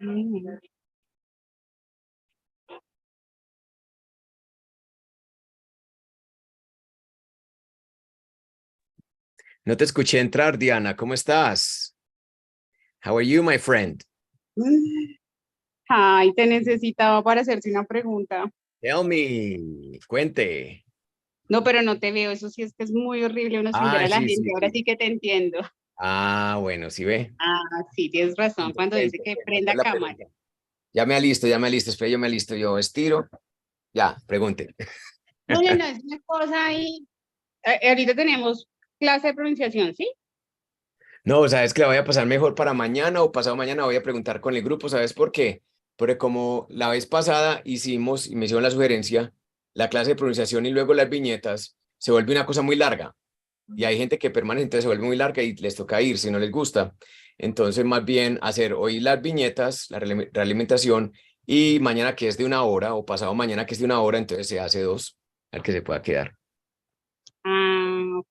Mm. No te escuché entrar, Diana. ¿Cómo estás? How are you, my friend? Ay, te necesitaba para hacerte una pregunta. Tell me. Cuente. No, pero no te veo, eso sí es que es muy horrible uno sin ver a la Sí, gente, sí, ahora sí. sí que te entiendo. Bueno, ¿sí ve? Sí, tienes razón, Cuente, cuando dice cuente, que cuente. ¿Cuál es prenda la cámara. pregunta? Ya me alisto, ya me alisto. Espera, yo me alisto, yo estiro. Ya, pregunte. No, es una cosa ahí. Ahorita tenemos clase de pronunciación, ¿sí? No, sabes que la voy a pasar mejor para mañana o pasado mañana. Voy a preguntar con el grupo, ¿sabes por qué? Porque como la vez pasada hicimos, y me hicieron la sugerencia, la clase de pronunciación y luego las viñetas, se vuelve una cosa muy larga. Y hay gente que permanentemente se vuelve muy larga y les toca ir si no les gusta. Entonces, más bien hacer hoy las viñetas, la realimentación, y mañana que es de 1 hora o pasado mañana que es de 1 hora, entonces se hace 2 al que se pueda quedar. Ok.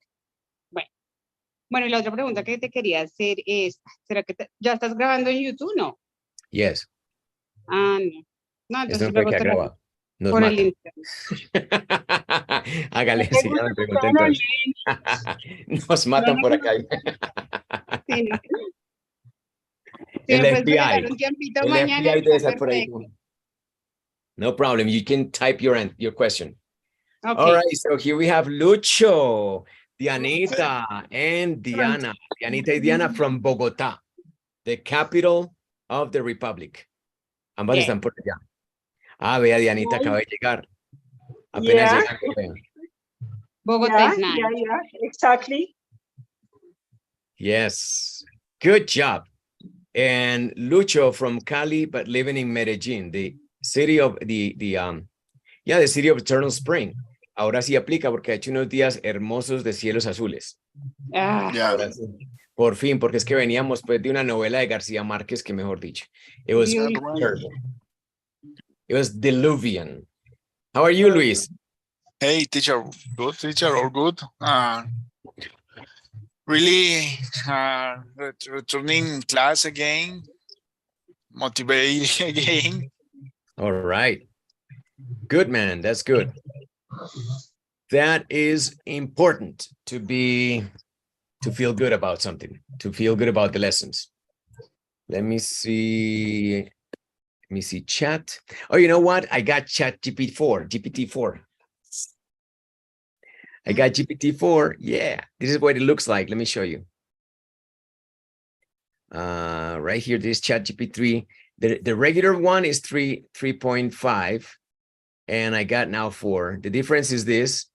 Bueno, y la otra pregunta que te quería hacer es, ¿será que ya estás grabando en YouTube? No. Yes. No. No, Esto entonces no puede luego quedar te lo hago grabado. Nos por el matan. internet. ¿No Hágale, te siga gusta mi que pregunta queden entonces. ahí? Nos No, matan no, por no. acá. Sí, no. Si El me puedes regalar FBI. un tiempito El mañana, FBI debe está estar por ahí. perfecto. No problem. You can type your question. All Ok. right, so here we have Lucho, Dianita, and Diana. Dianita y Diana from Bogotá, the capital of the Republic. Ambas Yes. están por allá. Vea, Dianita acaba de llegar. Apenas Yeah, llegando, vean. Bogotá is nice. yeah, exactly. Yes, good job. And Lucho from Cali, but living in Medellín, the city of the city of Eternal Spring. Ahora sí aplica porque ha hecho unos días hermosos de cielos azules. Ahora sí. Por fin, porque es que veníamos pues de una novela de García Márquez que mejor dicho. It was terrible. It was diluvian. How are you, Luis? Hey, teacher, good teacher, all good. Really returning class again, motivate again. All right. Good, man. That's good. That is important to feel good about something, to feel good about the lessons. Let me see chat. Oh, you know what? I got GPT-4. I got GPT-4. Yeah, this is what it looks like. Let me show you. Right here, this chat GPT-3. The regular one is 3.5, and I got now 4. The difference is this.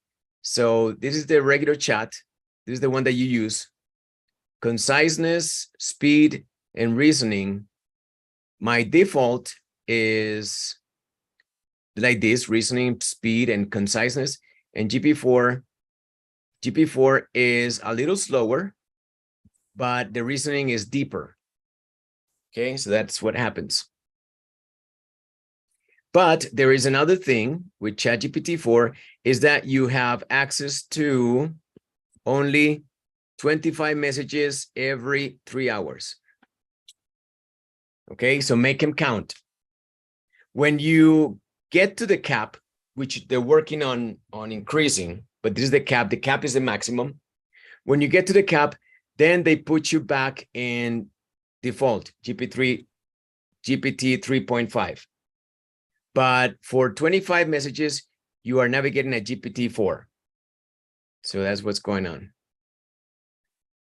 So this is the regular chat. This is the one that you use. Conciseness, speed, and reasoning. My default is like this: reasoning, speed, and conciseness. And GP4 is a little slower, but the reasoning is deeper. Okay, so that's what happens. But there is another thing with ChatGPT-4 is that you have access to only 25 messages every 3 hours. Okay, so make them count. When you get to the cap, which they're working on increasing, but this is the cap is the maximum. When you get to the cap, then they put you back in default, GPT 3.5. But for 25 messages, you are navigating at GPT-4. So that's what's going on.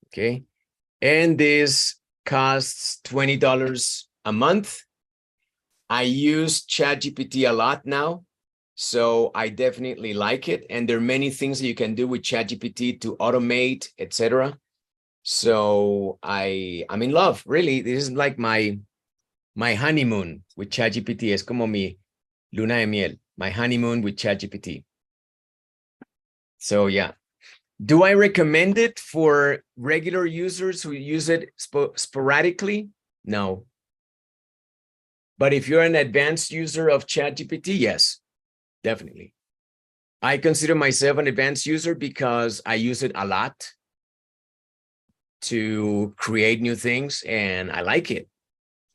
Okay. And this costs $20 a month. I use ChatGPT a lot now, so I definitely like it. And there are many things that you can do with ChatGPT to automate, etc. So I'm in love, really. This is like my honeymoon with ChatGPT. Es como mi luna de miel, my honeymoon with ChatGPT. So yeah. Do I recommend it for regular users who use it sporadically? No. But if you're an advanced user of ChatGPT, yes, definitely. I consider myself an advanced user because I use it a lot to create new things, and I like it.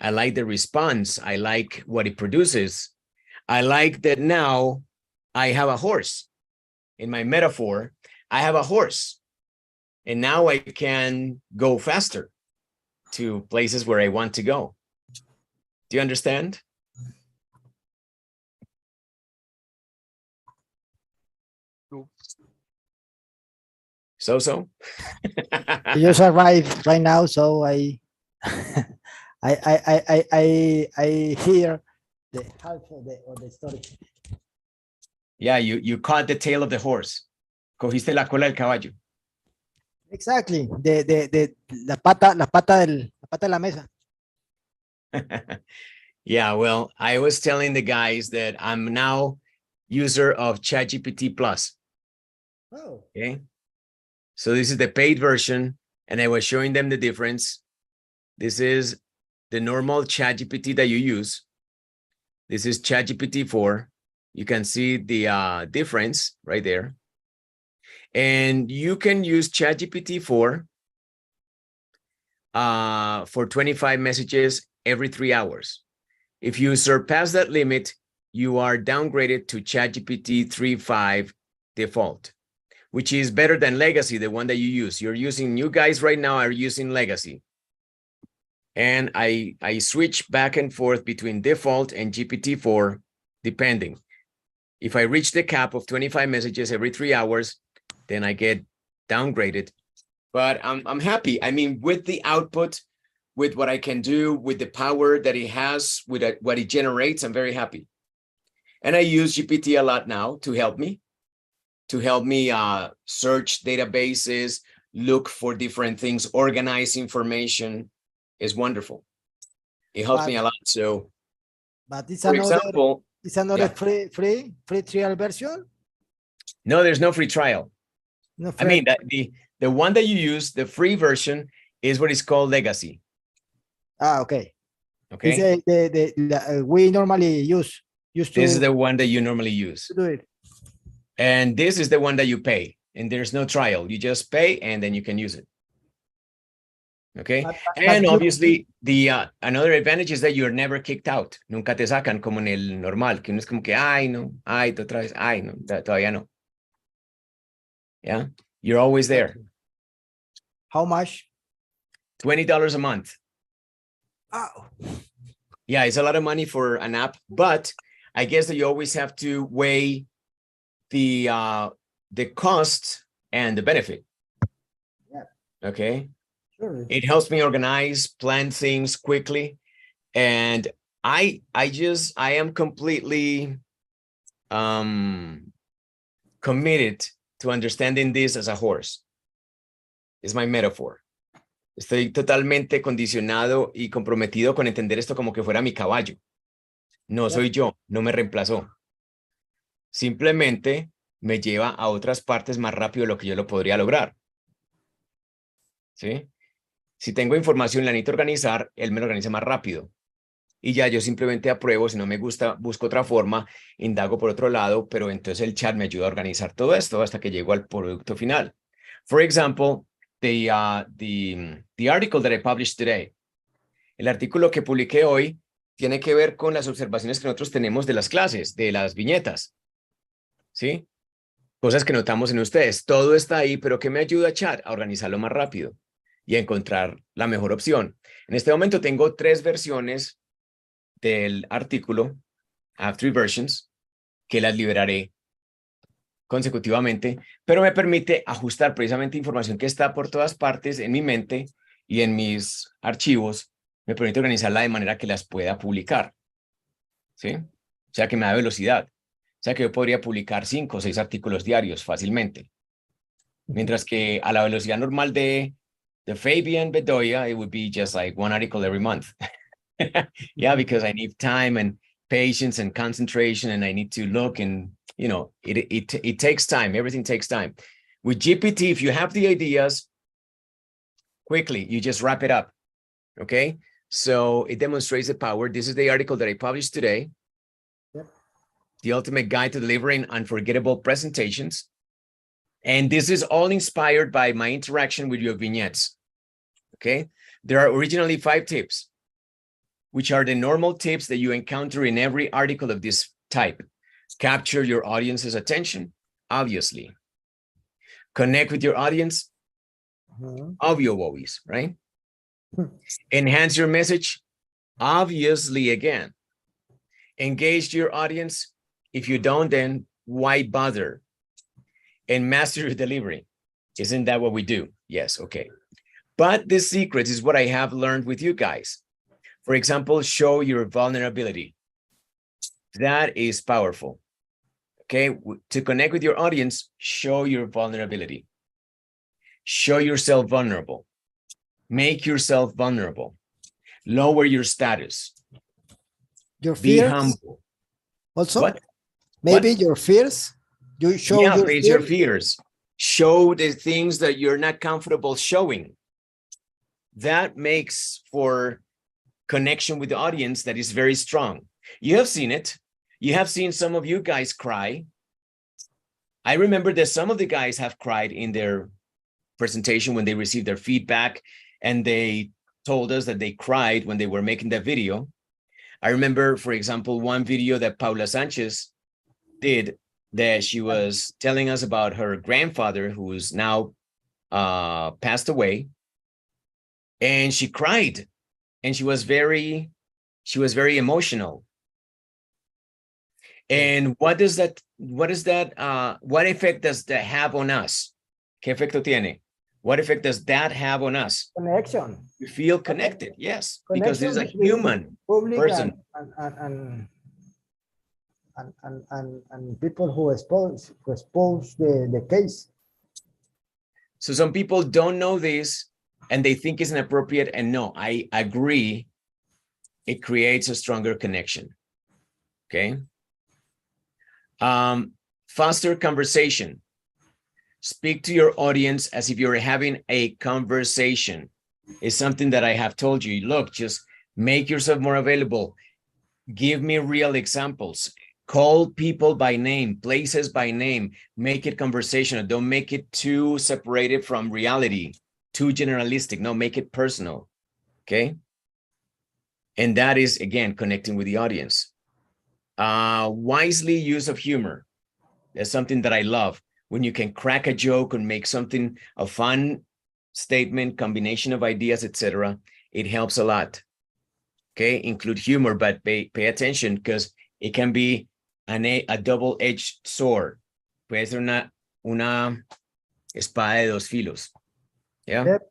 I like the response. I like what it produces. I like that now I have a horse. In my metaphor, I have a horse. And now I can go faster to places where I want to go. Do you understand? So? I just arrived right now, so I I hear the half of the story. Yeah, you caught the tail of the horse. Cogiste la cola del caballo. Exactly. La pata de la mesa. Yeah, well, I was telling the guys that I'm now user of ChatGPT Plus. Oh. Okay. So this is the paid version, and I was showing them the difference. This is the normal ChatGPT that you use. This is ChatGPT 4. You can see the difference right there. And you can use ChatGPT 4 for 25 messages every 3 hours. If you surpass that limit, you are downgraded to ChatGPT 3.5 default, which is better than legacy, the one that you use. You're using, you guys right now are using legacy. And I switch back and forth between default and GPT-4, depending. If I reach the cap of 25 messages every 3 hours, then I get downgraded. But I'm happy. I mean, with the output, with what I can do, with the power that it has, with what it generates, I'm very happy. And I use GPT a lot now to help me search databases, look for different things, organize information. Is wonderful. It helps me a lot. So, but it's for another, example, it's another yeah. free trial version. No, there's no free trial. No free. I mean, the one that you use, the free version, is what is called legacy. Okay. Okay. It's we normally use to. This is the one that you normally use. To do it. And this is the one that you pay, and there's no trial. You just pay, and then you can use it. Okay. And obviously, the another advantage is that you're never kicked out. Nunca te sacan como en el normal, que no es como que, ay, no, ay, otra vez, ay, no, todavía no. Yeah. You're always there. How much? $20 a month. Oh. Yeah, it's a lot of money for an app, but I guess that you always have to weigh the cost and the benefit. Yeah. Okay. Sure. It helps me organize, plan things quickly. And I am completely committed to understanding this as a horse. It's my metaphor. Estoy totalmente condicionado y comprometido con entender esto como que fuera mi caballo. No soy yo, no me reemplazó. Simplemente me lleva a otras partes más rápido de lo que yo lo podría lograr. ¿Sí? Si tengo información y la necesito organizar, él me lo organiza más rápido. Y ya yo simplemente apruebo, si no me gusta, busco otra forma, indago por otro lado, pero entonces el chat me ayuda a organizar todo esto hasta que llego al producto final. For example, the article that I published today. El artículo que publiqué hoy tiene que ver con las observaciones que nosotros tenemos de las clases, de las viñetas. ¿Sí? Cosas que notamos en ustedes. Todo está ahí, pero ¿qué me ayuda chat? A organizarlo más rápido y a encontrar la mejor opción. En este momento tengo 3 versiones del artículo, I have 3 versions, que las liberaré consecutivamente, pero me permite ajustar precisamente información que está por todas partes en mi mente y en mis archivos, me permite organizarla de manera que las pueda publicar. ¿Sí? O sea, que me da velocidad. O sea, que yo podría publicar 5 o 6 artículos diarios fácilmente. Mientras que a la velocidad normal de Fabian Bedoya, it would be just like 1 article every month. Yeah, because I need time and patience and concentration, and I need to look, and you know, it takes time. Everything takes time. With GPT, if you have the ideas, quickly, you just wrap it up. Okay, so it demonstrates the power. This is the article that I published today. Yep. The Ultimate Guide to Delivering Unforgettable Presentations. And this is all inspired by my interaction with your vignettes. Okay, there are originally 5 tips. which are the normal tips that you encounter in every article of this type. Capture your audience's attention, obviously. Connect with your audience, obvio always, right? Enhance your message, obviously again. Engage your audience. If you don't, then why bother? And master your delivery. Isn't that what we do? Yes, okay. But the secret is what I have learned with you guys. For example, show your vulnerability. That is powerful. Okay, to connect with your audience, show your vulnerability. Show yourself vulnerable. Make yourself vulnerable. Lower your status. Your Be fears humble. also? What? Maybe What? your fears? You show Yeah, your face your fears? fears. Show the things that you're not comfortable showing. That makes for connection with the audience that is very strong. You have seen it. You have seen some of you guys cry. I remember that some of the guys have cried in their presentation when they received their feedback, and they told us that they cried when they were making that video. I remember, for example, one video that Paula Sanchez did, that she was telling us about her grandfather, who is now passed away, and she cried, and she was very emotional. And what effect does that have on us? ¿Qué efecto tiene? What effect does that have on us? Connection. You feel connected, yes, because this is a Connection between human public person. and people who expose the case. So some people don't know this and they think it's inappropriate, and no, I agree. It creates a stronger connection. Okay. Faster conversation. Speak to your audience as if you're having a conversation. It's something that I have told you. Look, just make yourself more available. Give me real examples. Call people by name, places by name. Make it conversational. Don't make it too separated from reality, too generalistic. No, make it personal. Okay. And that is, again, connecting with the audience. Wisely use of humor. That's something that I love. When you can crack a joke and make something a fun statement, combination of ideas, etc., it helps a lot. Okay, include humor, but pay attention, because it can be a double-edged sword. Puede ser una espada de dos filos. Yeah. Yep.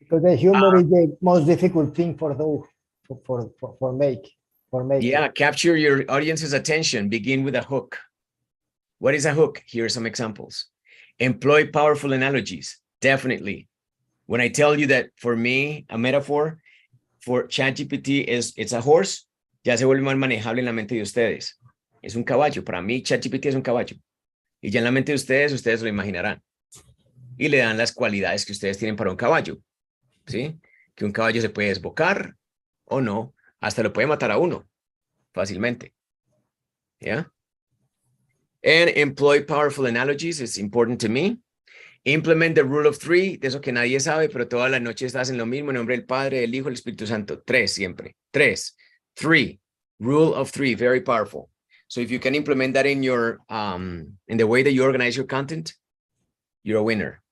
Because the humor is the most difficult thing for make. Yeah, capture your audience's attention. Begin with a hook. What is a hook? Here are some examples. Employ powerful analogies. Definitely. When I tell you that, for me, a metaphor for ChatGPT it's a horse, ya se vuelve más manejable en la mente de ustedes. Es un caballo. Para mí, ChatGPT es un caballo. Y ya en la mente de ustedes lo imaginarán. Y le dan las cualidades que ustedes tienen para un caballo. ¿Sí? Que un caballo se puede desbocar o no. Hasta lo puede matar a uno fácilmente. Yeah. And employ powerful analogies is important to me. Implement the rule of three, de eso que nadie sabe, pero todas las noches hacen lo mismo, en nombre del Padre, del Hijo, del Espíritu Santo. 3 siempre. 3. 3. Rule of 3, very powerful. So if you can implement that in your in the way that you organize your content, you're a winner.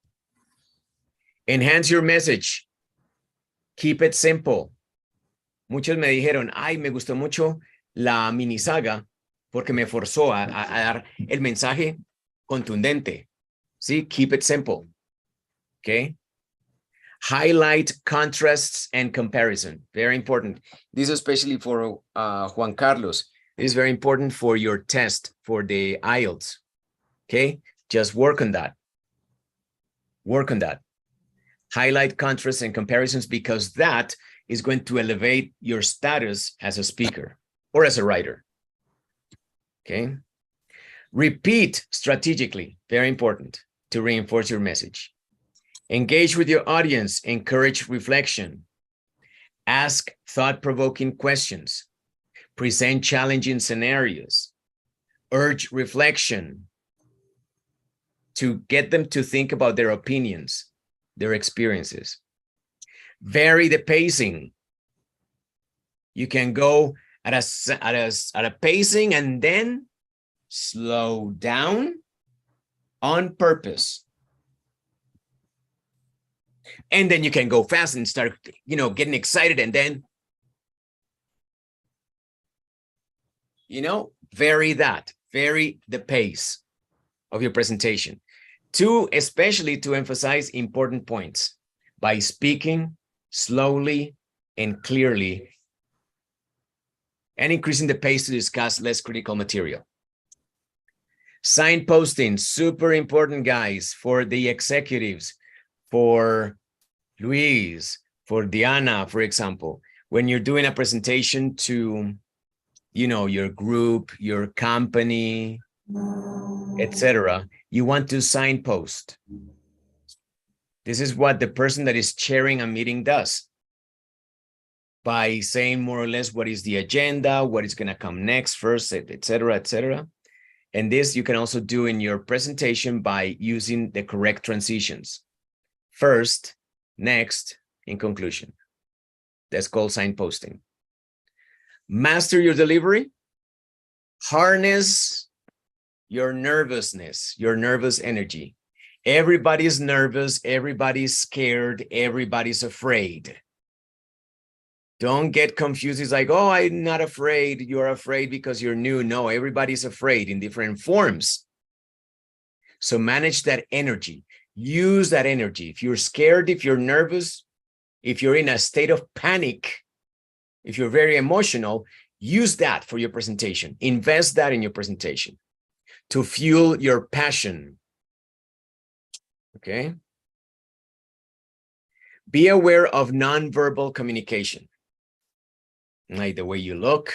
Enhance your message. Keep it simple. Muchos me dijeron, ay, me gustó mucho la mini saga porque me forzó a dar el mensaje contundente. ¿Sí? Keep it simple. Okay. Highlight contrasts and comparison. Very important. This is especially for Juan Carlos. It is very important for your test for the IELTS. Okay. Just work on that. Work on that. Highlight contrasts and comparisons, because that is going to elevate your status as a speaker or as a writer. Okay. Repeat strategically. Very important to reinforce your message. Engage with your audience. Encourage reflection. Ask thought-provoking questions. Present challenging scenarios. Urge reflection to get them to think about their opinions, their experiences. Vary the pacing. You can go at a pacing and then slow down on purpose. And then you can go fast and start, getting excited and then, vary the pace of your presentation. Especially to emphasize important points by speaking slowly and clearly and increasing the pace to discuss less critical material. Signposting, super important, guys, for the executives, for Luis, for Diana, for example. When you're doing a presentation to, your group, your company, etc., you want to signpost. This is what the person that is chairing a meeting does by saying more or less what is the agenda, what is going to come next, first, etc., etc. And this you can also do in your presentation by using the correct transitions. First, next, in conclusion. That's called signposting. Master your delivery. Harness your nervousness, your nervous energy. Everybody's nervous, everybody's scared, everybody's afraid. Don't get confused. It's like, oh, I'm not afraid. You're afraid because you're new. No, everybody's afraid in different forms. So manage that energy. Use that energy. If you're scared, if you're nervous, if you're in a state of panic, if you're very emotional, use that for your presentation. Invest that in your presentation to fuel your passion. Okay? Be aware of nonverbal communication. Like the way you look,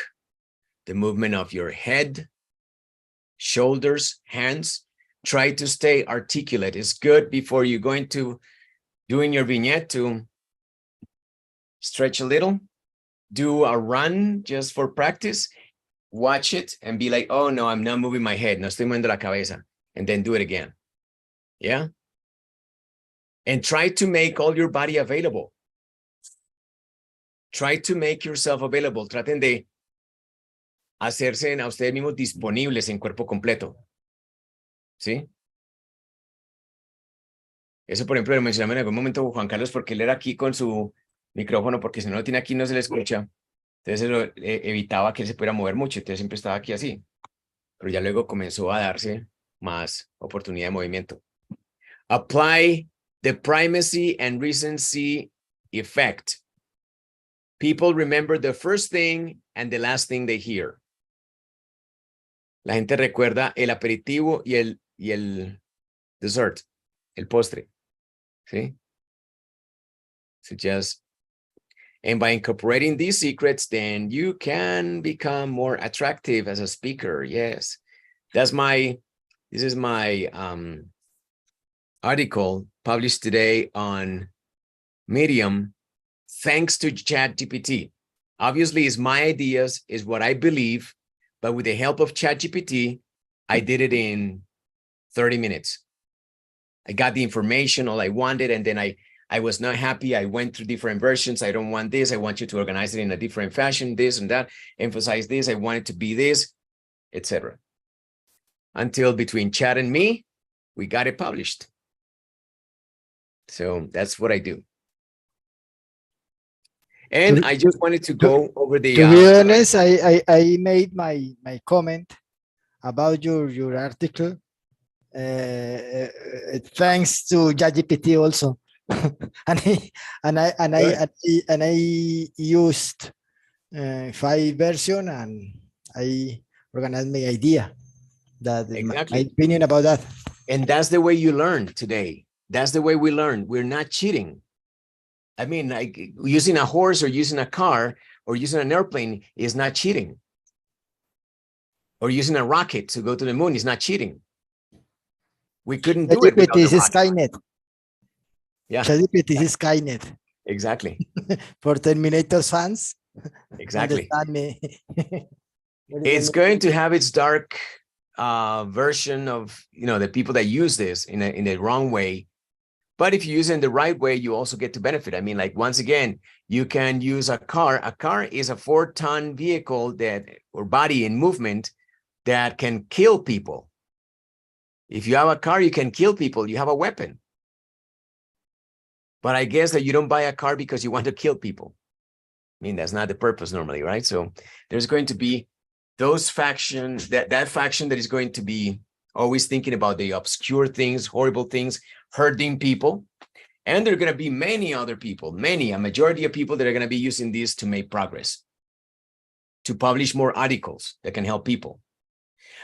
the movement of your head, shoulders, hands. Try to stay articulate. It's good before you go into doing your vignette to stretch a little, do a run just for practice, watch it and be like, oh no, I'm not moving my head, no estoy moviendo la cabeza, and then do it again. Yeah? And try to make all your body available. Try to make yourself available. Traten de hacerse a ustedes mismos disponibles en cuerpo completo. ¿Sí? Eso, por ejemplo, lo mencionamos en algún momento Juan Carlos, porque él era aquí con su micrófono, porque si no lo tiene aquí no se le escucha. Entonces evitaba que él se pudiera mover mucho, entonces siempre estaba aquí así. Pero ya luego comenzó a darse más oportunidad de movimiento. Apply the primacy and recency effect. People remember the first thing and the last thing they hear. La gente recuerda el aperitivo y el dessert, el postre. ¿Sí? And by incorporating these secrets, then you can become more attractive as a speaker. Yes. This is my article published today on Medium, thanks to ChatGPT. Obviously, it's my ideas, is what I believe, but with the help of ChatGPT, I did it in 30 minutes. I got the information, all I wanted, and then I was not happy. I went through different versions. I don't want this. I want you to organize it in a different fashion, this and that, emphasize this. I want it to be this, etc. Until between Chat and me, we got it published. So that's what I do. And I just wanted to go over the... To be honest, I made my comment about your article. Thanks to ChatGPT also. and I used 5 version and I organized my idea. That exactly. My opinion about that. And that's the way you learn today. That's the way we learn. We're not cheating. I mean, like using a horse or using a car or using an airplane is not cheating. Or using a rocket to go to the moon is not cheating. We couldn't do it without is the rocket. Skynet. Yeah. ChatGPT is Skynet. Exactly. For Terminator fans. Exactly. Understand me. It's going to have its dark version of, the people that use this in the wrong way. But if you use it in the right way, you also get to benefit. I mean, like, once again, you can use a car. A car is a 4-ton vehicle that, or body in movement, that can kill people. If you have a car, you can kill people. You have a weapon. But I guess that you don't buy a car because you want to kill people. I mean, that's not the purpose normally, right? So there's going to be those factions, that faction that is going to be always thinking about the obscure things, horrible things, hurting people. And there are going to be many other people, a majority of people that are going to be using this to make progress, to publish more articles that can help people.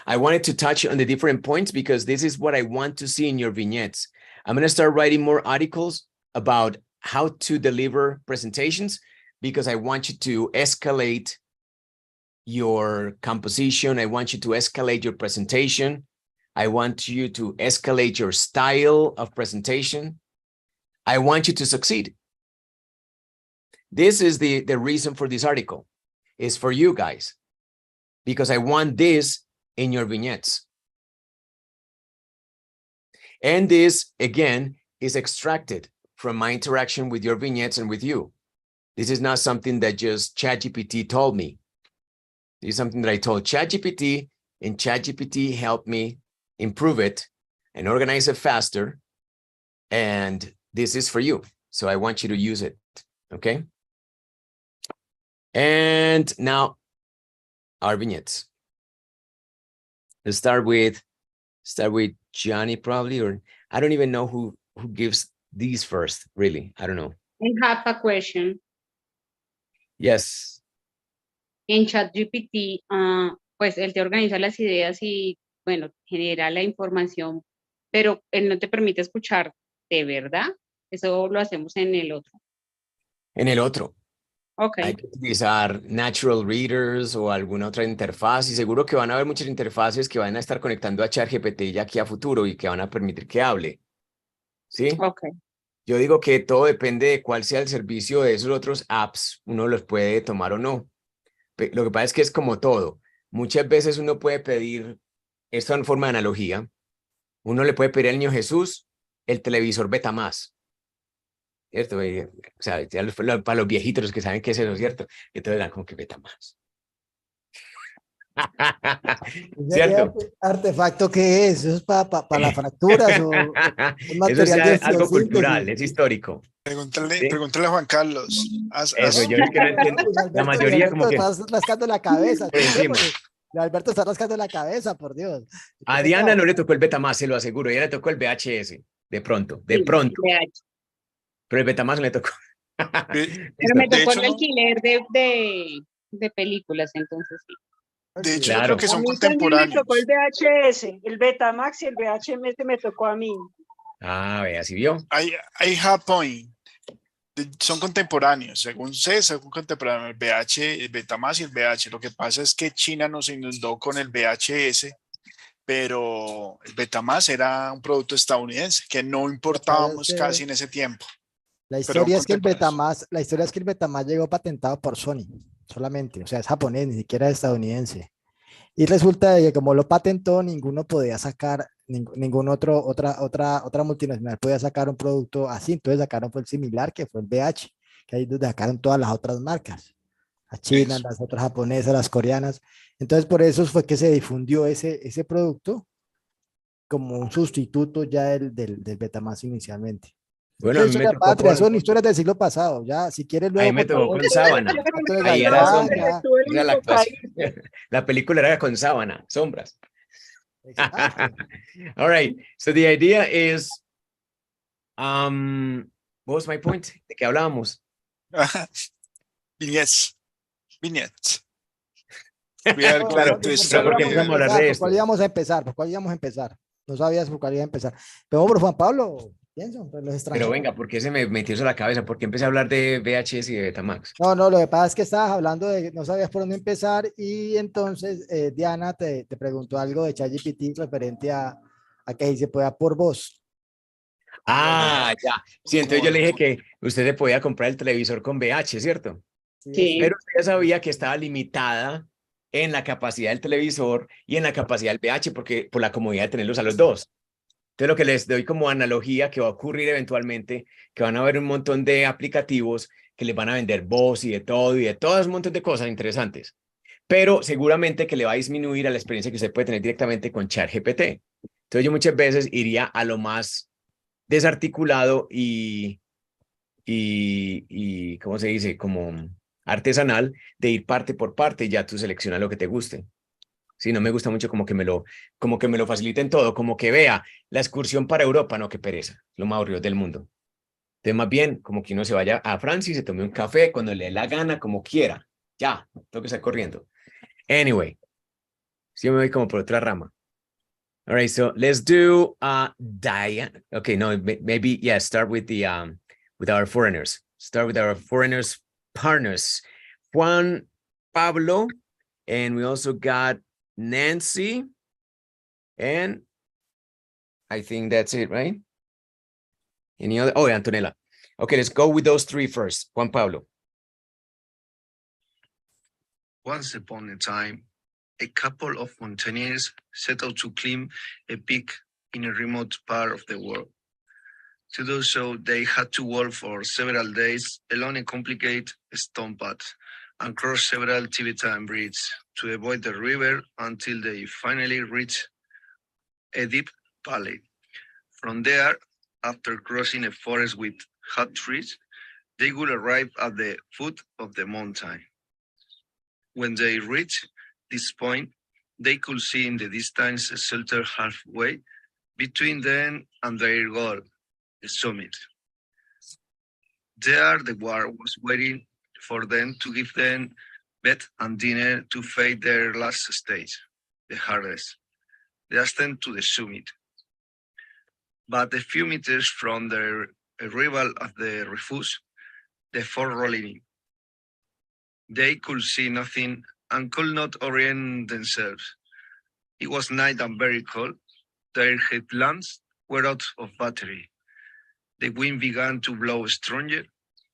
I wanted to touch on the different points because this is what I want to see in your vignettes. I'm going to start writing more articles about how to deliver presentations because I want you to escalate your composition. I want you to escalate your presentation. I want you to escalate your style of presentation. I want you to succeed. This is the reason for this article, is for you guys, because I want this in your vignettes. And this, again, is extracted from my interaction with your vignettes and with you. This is not something that just ChatGPT told me. This is something that I told ChatGPT, and ChatGPT helped me improve it and organize it faster. And this is for you. So I want you to use it, okay? And now our vignettes. Let's start with Johnny probably, or I don't even know who gives these first, really. I don't know. I have a question. Yes. En ChatGPT, pues él te organiza las ideas y, bueno, genera la información, pero él no te permite escuchar de verdad. Eso lo hacemos en el otro. En el otro. Ok. Hay que utilizar natural readers o alguna otra interfaz, y seguro que van a haber muchas interfaces que van a estar conectando a ChatGPT ya aquí a futuro y que van a permitir que hable. ¿Sí? Ok. Yo digo que todo depende de cuál sea el servicio de esos otros apps. Uno los puede tomar o no. Lo que pasa es que es como todo. Muchas veces uno puede pedir, esto en forma de analogía, uno le puede pedir al niño Jesús el televisor Betamax. ¿Cierto? O sea, ya para los viejitos, los que saben qué es eso, ¿cierto? Y entonces eran como que Betamax. ¿Cierto? ¿Artefacto qué es? ¿Eso es para las fracturas o es Eso es material de algo biosíntesis? cultural, es histórico. Pregúntale, ¿Sí? pregúntale a Juan Carlos. Eso, yo es que no entiendo. Pues La Alberto, mayoría como que está rascando la cabeza. por encima. Alberto está rascando la cabeza, por Dios. A Diana no le tocó el Betamax, se lo aseguro. Ella le tocó el VHS, de pronto. Sí, Pero el Betamax no le tocó. pero me De tocó hecho, el alquiler de películas, entonces sí. de hecho, yo Claro. creo que A son mí también me tocó el contemporáneos. VHS, el Betamax y el VHS me tocó a mí. Ah, vea, ¿sí vio? I have point. Son contemporáneos, según sé, son contemporáneos, el Betamax y el VH. Lo que pasa es que China nos inundó con el VHS, pero el Betamax era un producto estadounidense que no importábamos casi en ese tiempo. La Pero historia es que el contemporáneos. Betamax llegó patentado por Sony, solamente, o sea, es japonés, ni siquiera es estadounidense. Y resulta de que como lo patentó, ninguno podía sacar, otra multinacional podía sacar un producto así, entonces sacaron fue el similar, que fue el VH, que ahí donde sacaron todas las otras marcas, las chinas, Eso. las otras japonesas, las coreanas. Entonces por eso fue que se difundió ese producto como un sustituto ya del Betamax inicialmente. Bueno, Esa a mí me historia tocó patria, son historias del siglo pasado. Ya, si quieres ahí luego me tocó contamos con sábana. cuento de Ahí era Gaitán, sombra. ya. Tuve el Era la único actuación. país. La película era con sábana, sombras. Exacto. All right. So the idea is, what was my point? ¿De qué hablábamos? Vignettes. Vignettes. We are Claro, going to ¿Por start ¿por qué with- empezamos a hablar de esto? cuál íbamos a empezar? ¿Por cuál íbamos a empezar? No sabías por cuál iba a empezar. Pero por Juan Pablo, pienso, por los Pero extranjeros. venga, ¿por qué se me metió eso en la cabeza? ¿Por qué empecé a hablar de VHS y de Betamax? No, lo que pasa es que estabas hablando de no sabías por dónde empezar y entonces Diana te preguntó algo de ChatGPT referente a que ahí se pueda por voz. Ah, ya. Sí, entonces yo le dije que usted se podía comprar el televisor con VH, ¿cierto? Sí. Pero usted ya sabía que estaba limitada en la capacidad del televisor y en la capacidad del VH porque por la comodidad de tenerlos a los dos. Entonces, lo que les doy como analogía que va a ocurrir eventualmente, que van a haber un montón de aplicativos que les van a vender voz y de todo un montón de cosas interesantes. Pero seguramente que le va a disminuir a la experiencia que usted puede tener directamente con ChatGPT. Entonces, yo muchas veces iría a lo más desarticulado y ¿cómo se dice? Como artesanal, de ir parte por parte y ya tú seleccionas lo que te guste. Sí, no me gusta mucho como que me lo faciliten todo, como que vea la excursión para Europa, no, qué pereza, lo más aburrido del mundo. Entonces, más bien, como que uno se vaya a Francia y se tome un café cuando le dé la gana, como quiera. Ya, tengo que estar corriendo. Anyway, sí me voy como por otra rama. All right, so let's do Diane. Okay, no, maybe, yeah, start with our foreigners. Start with our foreigners partners. Juan Pablo, and we also got Nancy, and I think that's it, right? Any other? Oh, Antonella. Okay, let's go with those three first. Juan Pablo. Once upon a time, a couple of mountaineers set out to climb a peak in a remote part of the world. To do so, they had to walk for several days along a complicated stone path and cross several Tibetan bridges to avoid the river until they finally reached a deep valley. From there, after crossing a forest with hot trees, they would arrive at the foot of the mountain. When they reached this point, they could see in the distance a shelter halfway between them and their goal, the summit. There, the guard was waiting for them to give them bed and dinner to face their last stage, the hardest, the ascent to the summit. But a few meters from their arrival at the refuge, the fog rolling in. They could see nothing and could not orient themselves. It was night and very cold. Their headlamps were out of battery. The wind began to blow stronger,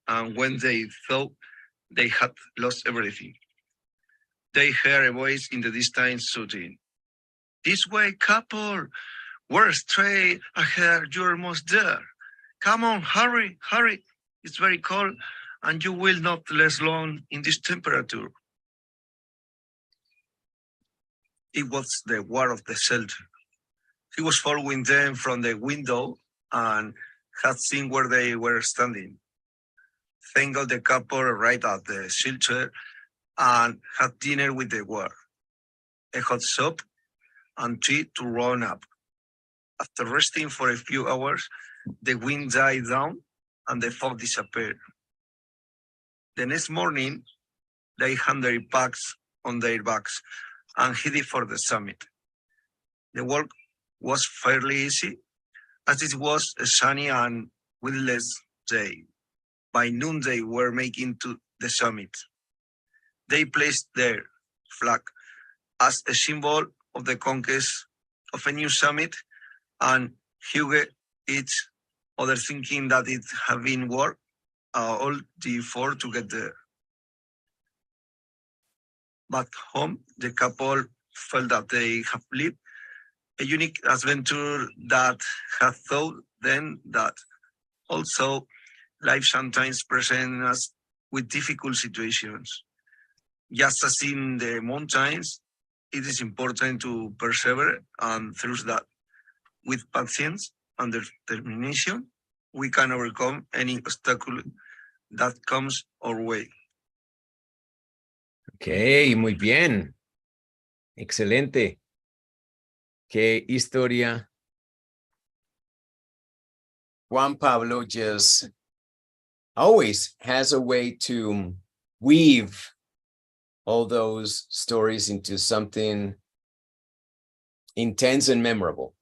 and when they thought they had lost everything, they heard a voice in the distance shouting, "This way, couple! We're straight ahead, you're almost there. Come on, hurry, hurry. It's very cold, and you will not last long in this temperature." It was the guard of the shelter. He was following them from the window and had seen where they were standing. Thank God the couple arrived at the shelter and had dinner with the guard, a hot soup and tea to run up. After resting for a few hours, the wind died down and the fog disappeared. The next morning, they hung their packs on their backs and headed for the summit. The walk was fairly easy, as it was a sunny and windless day. By noon, they were making to the summit. They placed their flag as a symbol of the conquest of a new summit and hugged each other, thinking that it had been worth all the effort to get there. Back home, the couple felt that they have lived a unique adventure that had taught them that also life sometimes presents us with difficult situations. Just as in the mountains, it is important to persevere, and through that, with patience and determination, we can overcome any obstacle that comes our way. Ok, muy bien. Excelente. Qué historia. Juan Pablo just always has a way to weave all those stories into something intense and memorable.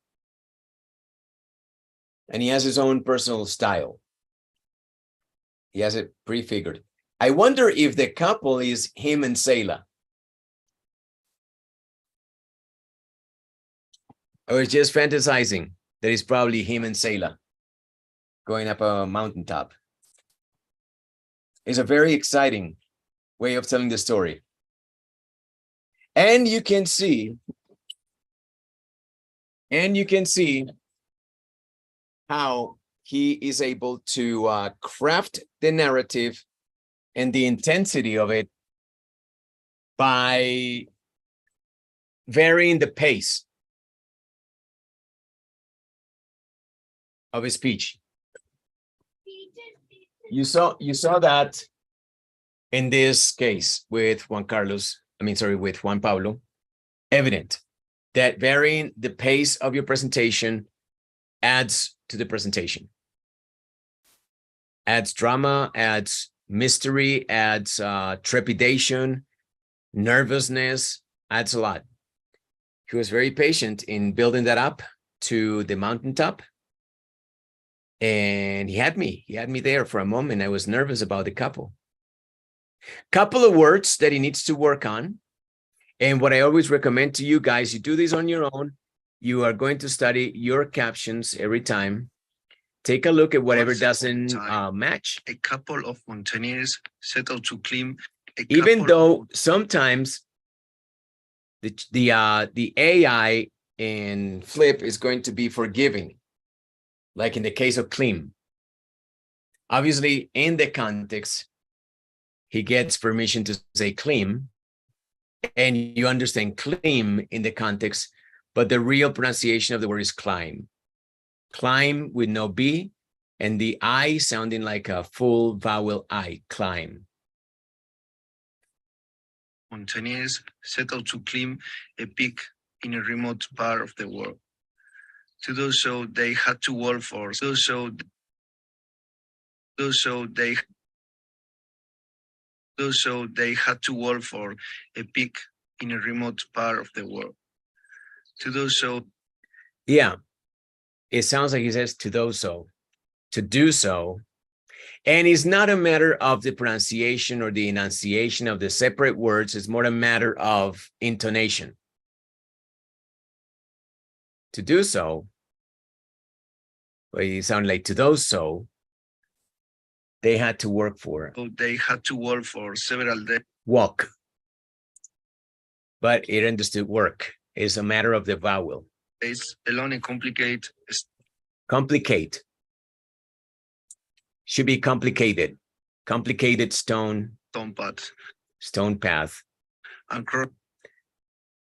And he has his own personal style. He has it prefigured. I wonder if the couple is him and Selah. I was just fantasizing that it's probably him and Selah going up a mountaintop. It's a very exciting way of telling the story. And you can see how he is able to craft the narrative and the intensity of it by varying the pace of his speech. You saw that in this case with Juan Pablo, evident that varying the pace of your presentation adds to the presentation. Adds drama, adds mystery, adds trepidation, nervousness, adds a lot. He was very patient in building that up to the mountaintop. And he had me there for a moment. I was nervous about the couple of words that he needs to work on. And what I always recommend to you guys, you do this on your own. You are going to study your captions every time. Take a look at whatever doesn't match. A couple of mountaineers set out to climb. Even though sometimes the AI in Flip is going to be forgiving, like in the case of climb. Obviously, in the context, he gets permission to say climb, and you understand climb in the context, but the real pronunciation of the word is climb. Climb with no B, and the I sounding like a full vowel I, climb. Mountaineers set out to climb a peak in a remote part of the world. To do so, they had to walk for. They had to walk for a peak in a remote part of the world. To do so. Yeah, it sounds like he says to do so. To do so. And it's not a matter of the pronunciation or the enunciation of the separate words. It's more a matter of intonation. To do so. Well, you sound like to those so. They had to work for. They had to walk for several days. Walk. But it understood work. It's a matter of the vowel. It's alone and complicate. Complicate. Should be complicated. Complicated stone. Stone path. Stone path. And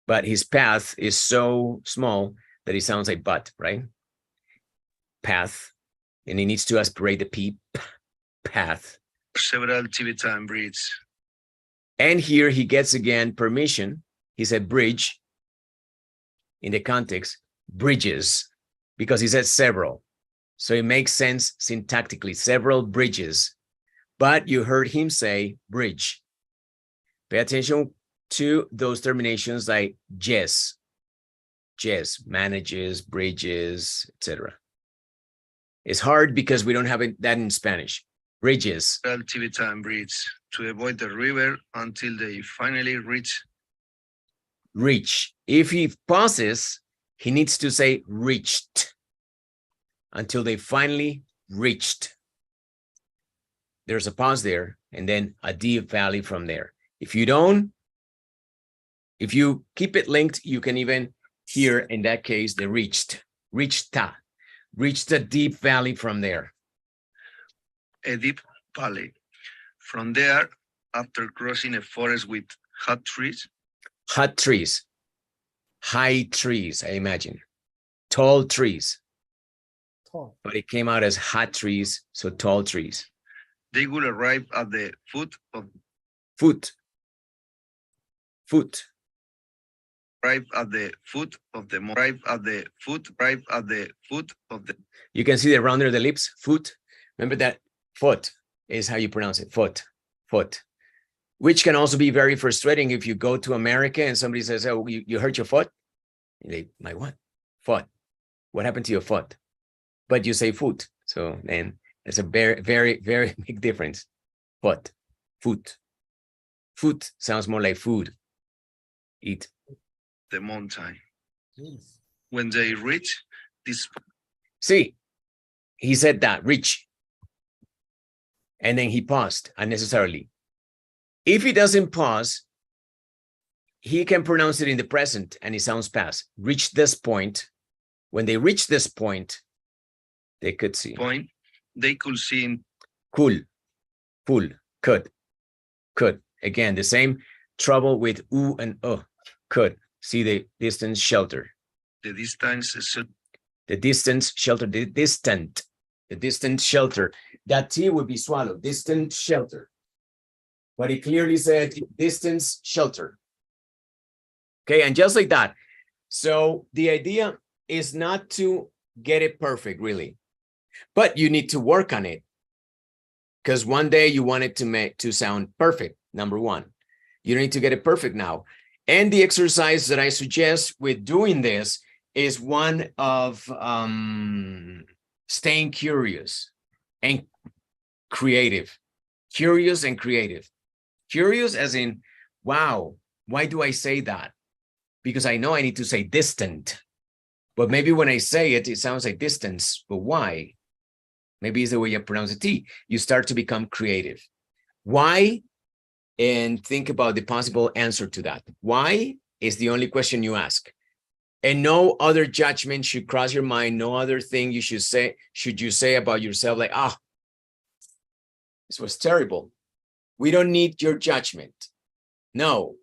but his path is so small that it sounds like but, right? Path. And he needs to aspirate the P. Path. Several Tibetan bridges. And here he gets again permission. He said bridge. In the context, bridges. Because he said several. So it makes sense syntactically, several bridges. But you heard him say bridge. Pay attention to those terminations like yes. Yes, manages, bridges, etc. It's hard because we don't have that in Spanish. Bridges. Tibetan bridges to avoid the river until they finally reach. Reach. If he pauses, he needs to say reached. Until they finally reached. There's a pause there, and then a deep valley from there. If you keep it linked, you can even hear, in that case, the reached. Reached a deep valley from there. A deep valley. From there, after crossing a forest with hot trees. Hot trees. High trees, I imagine. Tall trees. But it came out as hot trees, so tall trees. They will arrive at the foot of. Arrive at the foot of the. Arrive at the foot of the. You can see the rounder of the lips. Foot. Remember that foot is how you pronounce it. Foot. Which can also be very frustrating if you go to America and somebody says, "Oh, you hurt your foot." And they, my what? Foot. What happened to your foot? But you say foot. So then it's a very, very, very big difference. Foot. Food sounds more like food. Eat. The mountain. Yes. When they reach this. See, he said that, reach. And then he paused unnecessarily. If he doesn't pause, he can pronounce it in the present and it sounds past. Reach this point. When they reach this point, They could see. Point. They could see. Cool. Could. Again, the same trouble with u and could. See the distance shelter. The distance is The distance shelter. The distant shelter. That T would be swallowed. Distant shelter. But he clearly said distance shelter. Okay, and just like that. So the idea is not to get it perfect, really, but you need to work on it. Because one day you want it to sound perfect, number one. You don't need to get it perfect now. And the exercise that I suggest with doing this is one of staying curious and creative. Curious and creative. Curious as in, wow, why do I say that? Because I know I need to say distant. But maybe when I say it, it sounds like distance. But why? Maybe it's the way you pronounce the T. You start to become creative. Why? And think about the possible answer to that. Why is the only question you ask. And no other judgment should cross your mind. No other thing you should you say about yourself like, this was terrible. We don't need your judgment. No,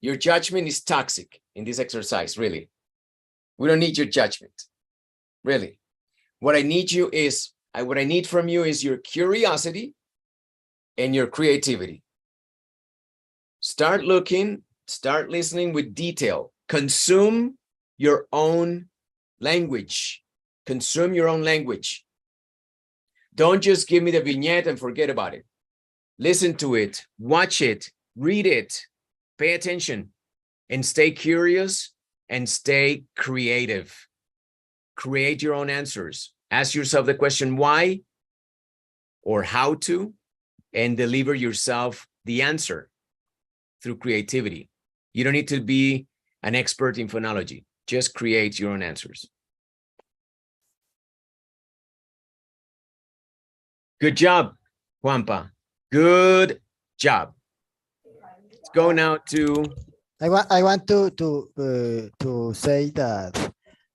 your judgment is toxic in this exercise, really. We don't need your judgment, really. What I need from you is your curiosity and your creativity. Start looking, start listening with detail. Consume your own language. Consume your own language. Don't just give me the vignette and forget about it. Listen to it, watch it, read it, pay attention, and stay curious and stay creative. Create your own answers. Ask yourself the question why or how to, and deliver yourself the answer through creativity. You don't need to be an expert in phonology. Just create your own answers. Good job, Juanpa. Good job. Let's go now to. I want to say that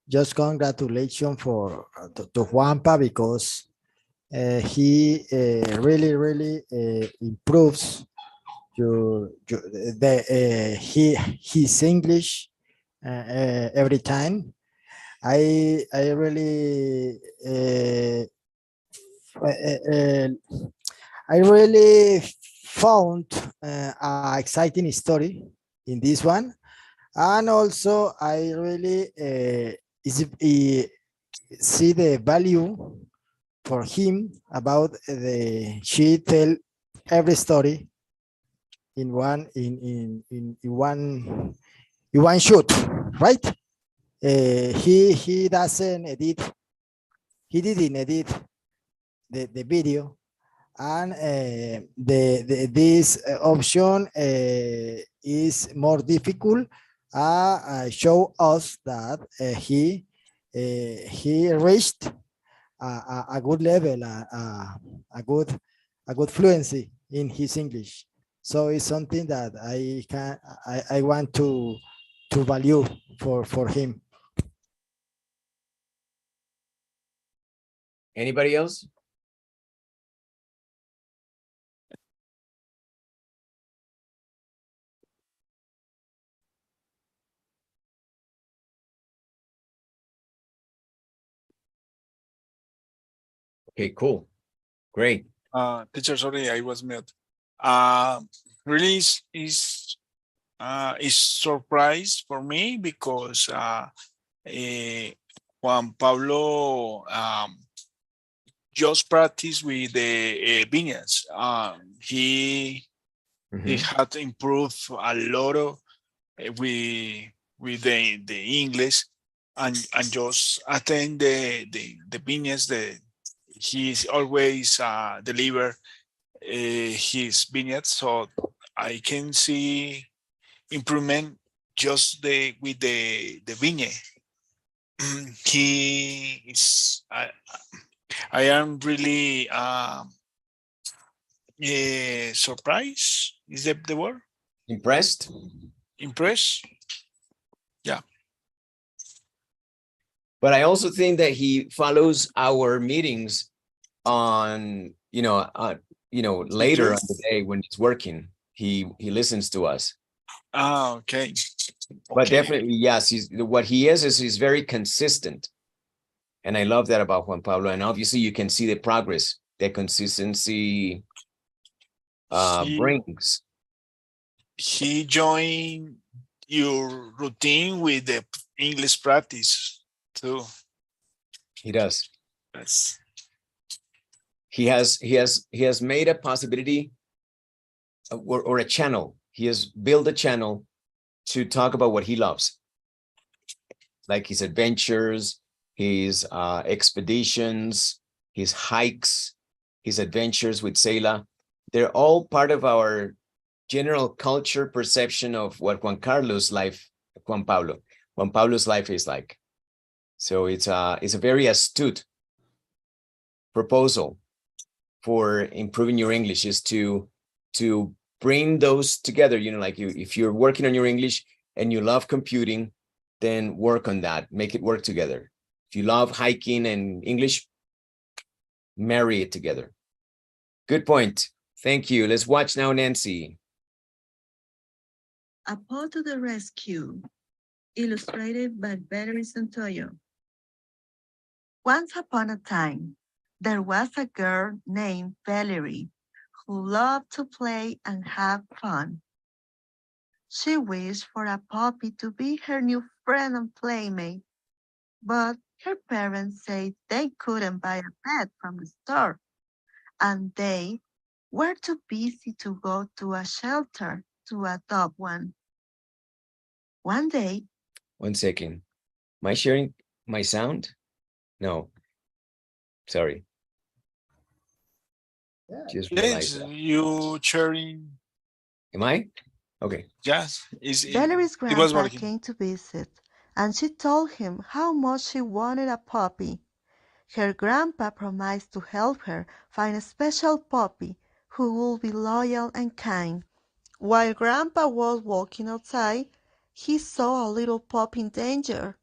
just congratulations to Juanpa, because he really improves his English every time. I really found an exciting story in this one, and also I really see the value for him about she tell every story in one shoot, right? He doesn't edit. He didn't edit the video, and this option is more difficult. Show us that he reached a good level, a good fluency in his English. So it's something that I want to value for him. Anybody else? Okay, cool. Great. Teacher, sorry, I was mute. Really is surprise for me because Juan Pablo just practiced with the viñas. He had improved a lot of with the English and just attend the viñas. He's always deliver his vignettes, so I can see improvement just with the vignette. He is. I am really surprised. Is that the word? Impressed? Impressed? Yeah. But I also think that he follows our meetings on, later on the day when he's working. He listens to us. Ah, okay. But Okay. definitely, yes, what he is he's very consistent. And I love that about Juan Pablo. And obviously you can see the progress that consistency brings. He joined your routine with the English practice too. He does. That's He has made a possibility or a channel. He has built a channel to talk about what he loves, like his adventures, his expeditions, his hikes, his adventures with Seila. They're all part of our general culture perception of what Juan Pablo's life is like. So it's a very astute proposal for improving your English, is to bring those together. Like if you're working on your English and you love computing, then work on that, make it work together. If you love hiking and English, marry it together. Good point. Thank you. Let's watch now, Nancy. A Paw to the Rescue, illustrated by Valerie Santoyo. Once upon a time, there was a girl named Valerie who loved to play and have fun. She wished for a puppy to be her new friend and playmate, but her parents said they couldn't buy a pet from the store, and they were too busy to go to a shelter to adopt one. One day, 1 second. Am I sharing my sound? No. Sorry. Just realized yes, that. you sharing. Am I? Okay. Yes, Valerie's it was grandpa working. came to visit, and she told him how much she wanted a puppy. Her grandpa promised to help her find a special puppy who would be loyal and kind. While grandpa was walking outside, he saw a little puppy in danger.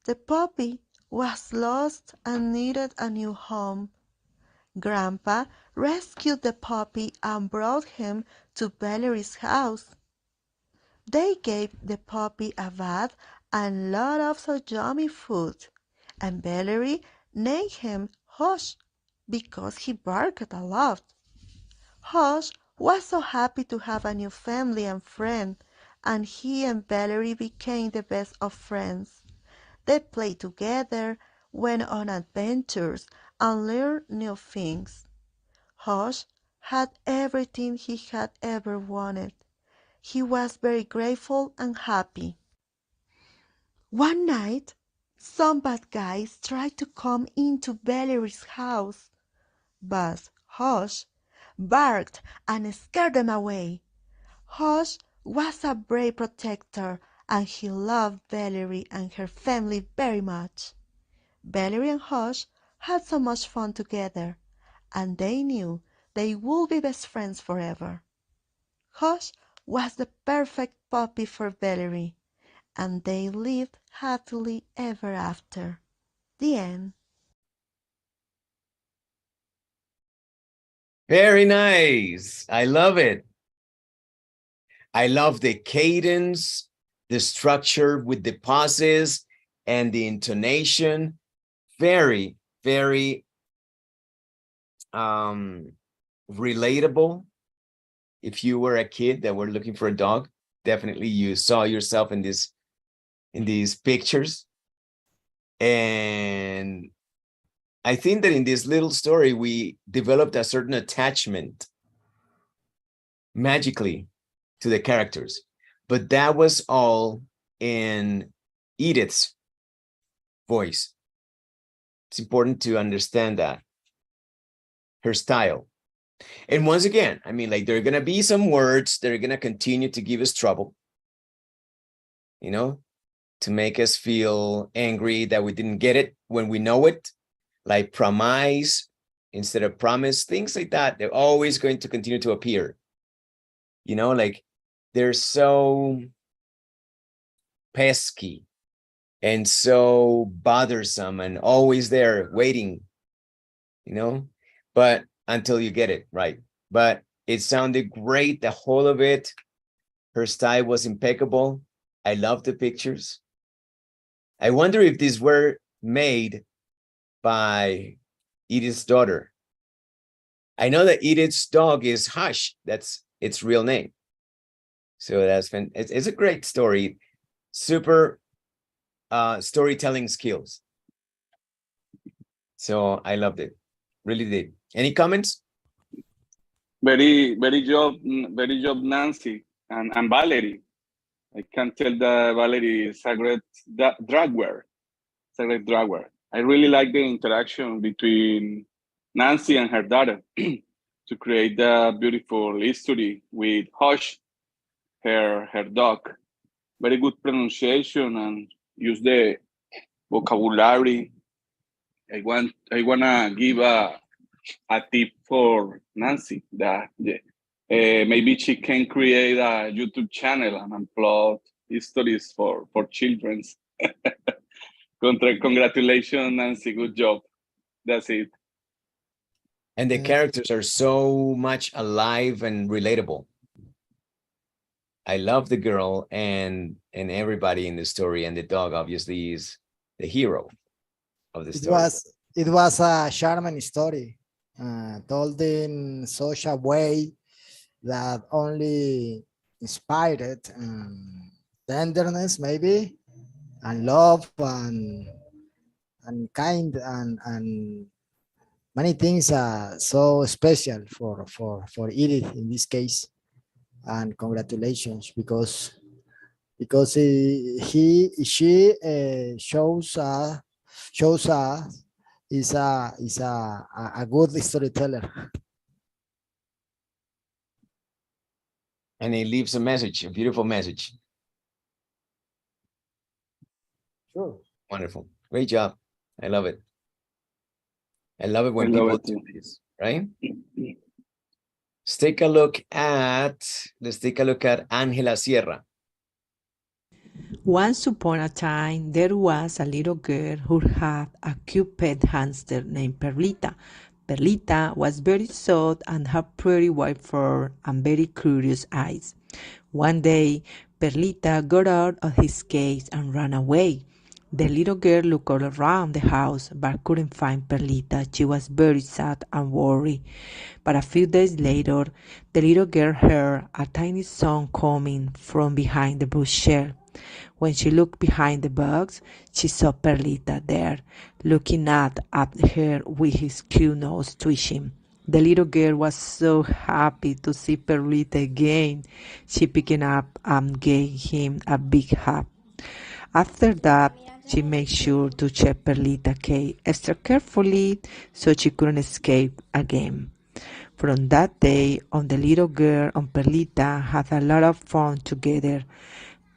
The puppy was lost and needed a new home. Grandpa rescued the puppy and brought him to Valerie's house. They gave the puppy a bath and lots of yummy food, and Valerie named him Hush because he barked a lot. Hush was so happy to have a new family and friend, and he and Valerie became the best of friends. They played together, went on adventures, and learned new things. Hush had everything he had ever wanted. He was very grateful and happy. One night, some bad guys tried to come into Valerie's house, but Hush barked and scared them away. Hush was a brave protector, and he loved Valerie and her family very much. Valerie and Hush had so much fun together, and they knew they would be best friends forever. Hush was the perfect puppy for Valerie, and they lived happily ever after. The end. Very nice. I love it. I love the cadence, the structure with the pauses and the intonation. Very, very relatable. If you were a kid that were looking for a dog, definitely you saw yourself in these pictures. And I think that in this little story, we developed a certain attachment magically to the characters, but that was all in Edith's voice. It's important to understand that, her style. And once again, I mean, like, there are going to be some words that are going to continue to give us trouble, to make us feel angry that we didn't get it when we know it, like promise instead of promise, things like that. They're always going to continue to appear. Like, they're so pesky. and so bothersome and always there waiting, you know, but until you get it right. But it sounded great, the whole of it. Her style was impeccable. I love the pictures. I wonder if these were made by Edith's daughter. I know that Edith's dog is Hush. That's its real name. So it's a great story. Super storytelling skills. So I loved it. Really did. Any comments? Very job, Nancy and Valerie. I can tell that Valerie is a great dragwer. It's a great dragwer. I really like the interaction between Nancy and her daughter to create a beautiful history with Hush, her dog. Very good pronunciation and use the vocabulary. I wanna give a tip for Nancy that maybe she can create a YouTube channel and upload histories for children. Congratulations, Nancy. Good job. That's it. And the characters are so much alive and relatable. I love the girl and everybody in the story, and the dog obviously is the hero of the story. It was a charming story, told in such a way that only inspired tenderness, maybe, and love and kind and many things so special for Edith in this case. And congratulations, because she shows us is a good storyteller. And he leaves a message, a beautiful message. Sure. Wonderful. Great job. I love it. I love it when people do this, right? Let's take a look at Angela Sierra. Once upon a time, there was a little girl who had a cute pet hamster named Perlita. Perlita was very soft and had pretty white fur and very curious eyes. One day, Perlita got out of his cage and ran away. The little girl looked all around the house but couldn't find Perlita. She was very sad and worried. But a few days later, the little girl heard a tiny sound coming from behind the bush shed. When she looked behind the box, she saw Perlita there, looking at her with his cute nose twitching. The little girl was so happy to see Perlita again. She picked him up and gave him a big hug. After that, she made sure to check Perlita's cage extra carefully so she couldn't escape again. From that day on, the little girl and Perlita had a lot of fun together,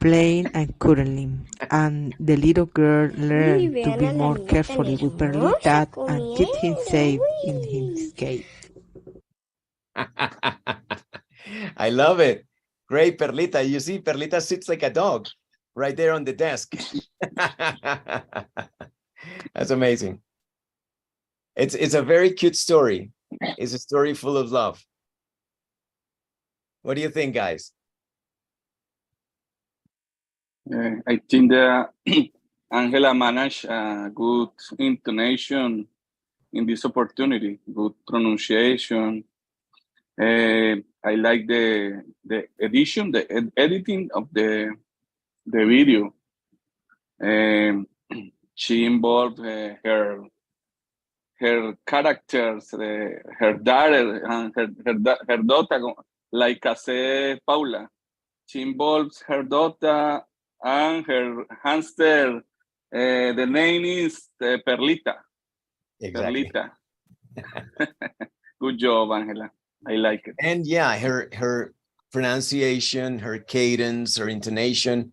playing and cuddling, and the little girl learned to be more carefully with Perlita and keep him safe in his cage. I love it. Great, Perlita. You see, Perlita sits like a dog right there on the desk. That's amazing. It's a very cute story. It's a story full of love. What do you think, guys? I think that Angela managed a good intonation in this opportunity, good pronunciation. I like the edition, the editing of the video. She involved her characters, her daughter and her daughter, like hace Paula. She involves her daughter and her hamster. The name is Perlita. Exactly. Perlita. Good job, Angela. I like it. And yeah, her pronunciation, her cadence, her intonation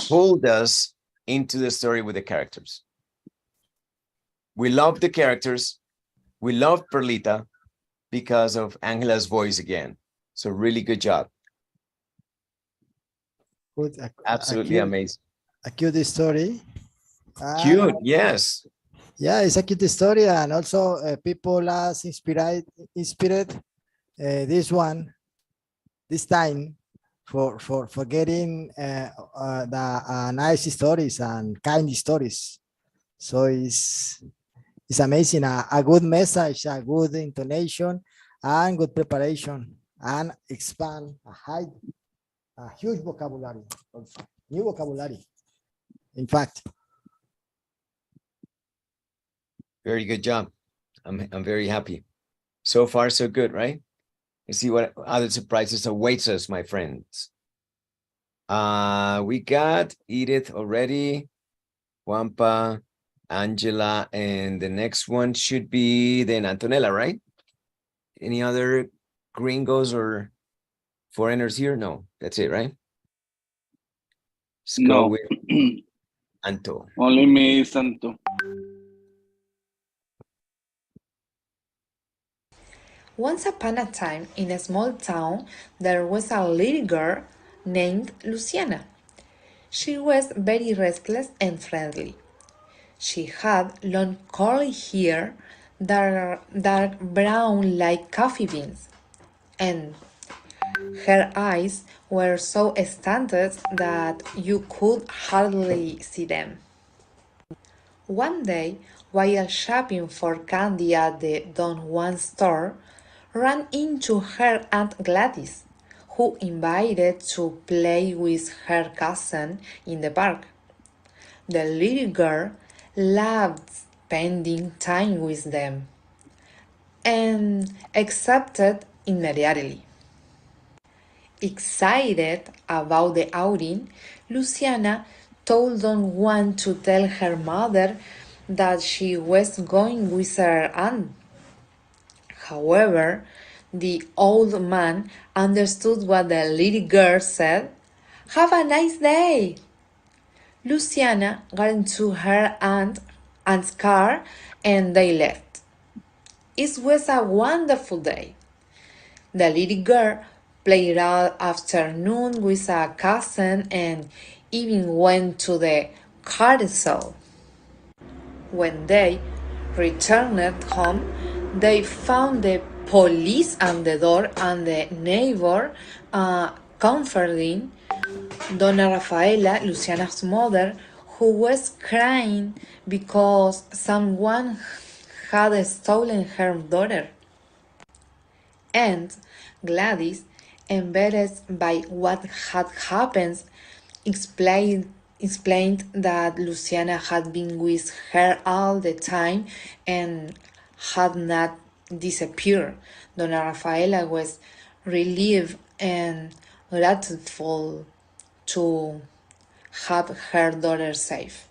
pulled us into the story with the characters. We love the characters. We love Perlita because of Angela's voice again. So really good job. Good, Absolutely amazing. A cute story Cute, yes. Yeah, it's a cute story, and also people are inspired this time for getting the nice stories and kind stories. So it's amazing. A good message, a good intonation, and good preparation, and expand a huge vocabulary, new vocabulary. In fact. Very good job. I'm very happy. So far, so good, right? Let's see what other surprises awaits us, my friends. We got Edith already, Wampa, Angela, and the next one should be then Antonella, right? Any other gringos or foreigners here? No, that's it, right? Let's go No. with Anto. Only me, Santo. Once upon a time, in a small town, there was a little girl named Luciana. She was very restless and friendly. She had long curly hair, dark brown like coffee beans, and her eyes were so slanted that you could hardly see them. One day, while shopping for candy at the Don Juan store, ran into her Aunt Gladys, who invited to play with her cousin in the park. The little girl loved spending time with them and accepted immediately. Excited about the outing, Luciana told Don Juan to tell her mother that she was going with her aunt. However, the old man understood what the little girl said. "Have a nice day!" Luciana got into her aunt's car and they left. It was a wonderful day. The little girl played all afternoon with a cousin and even went to the carousel. When they returned home, they found the police at the door and the neighbor comforting Donna Rafaela, Luciana's mother, who was crying because someone had stolen her daughter. And Gladys, embarrassed by what had happened, explained that Luciana had been with her all the time and had not disappeared. Donna Rafaela was relieved and grateful to have her daughter safe.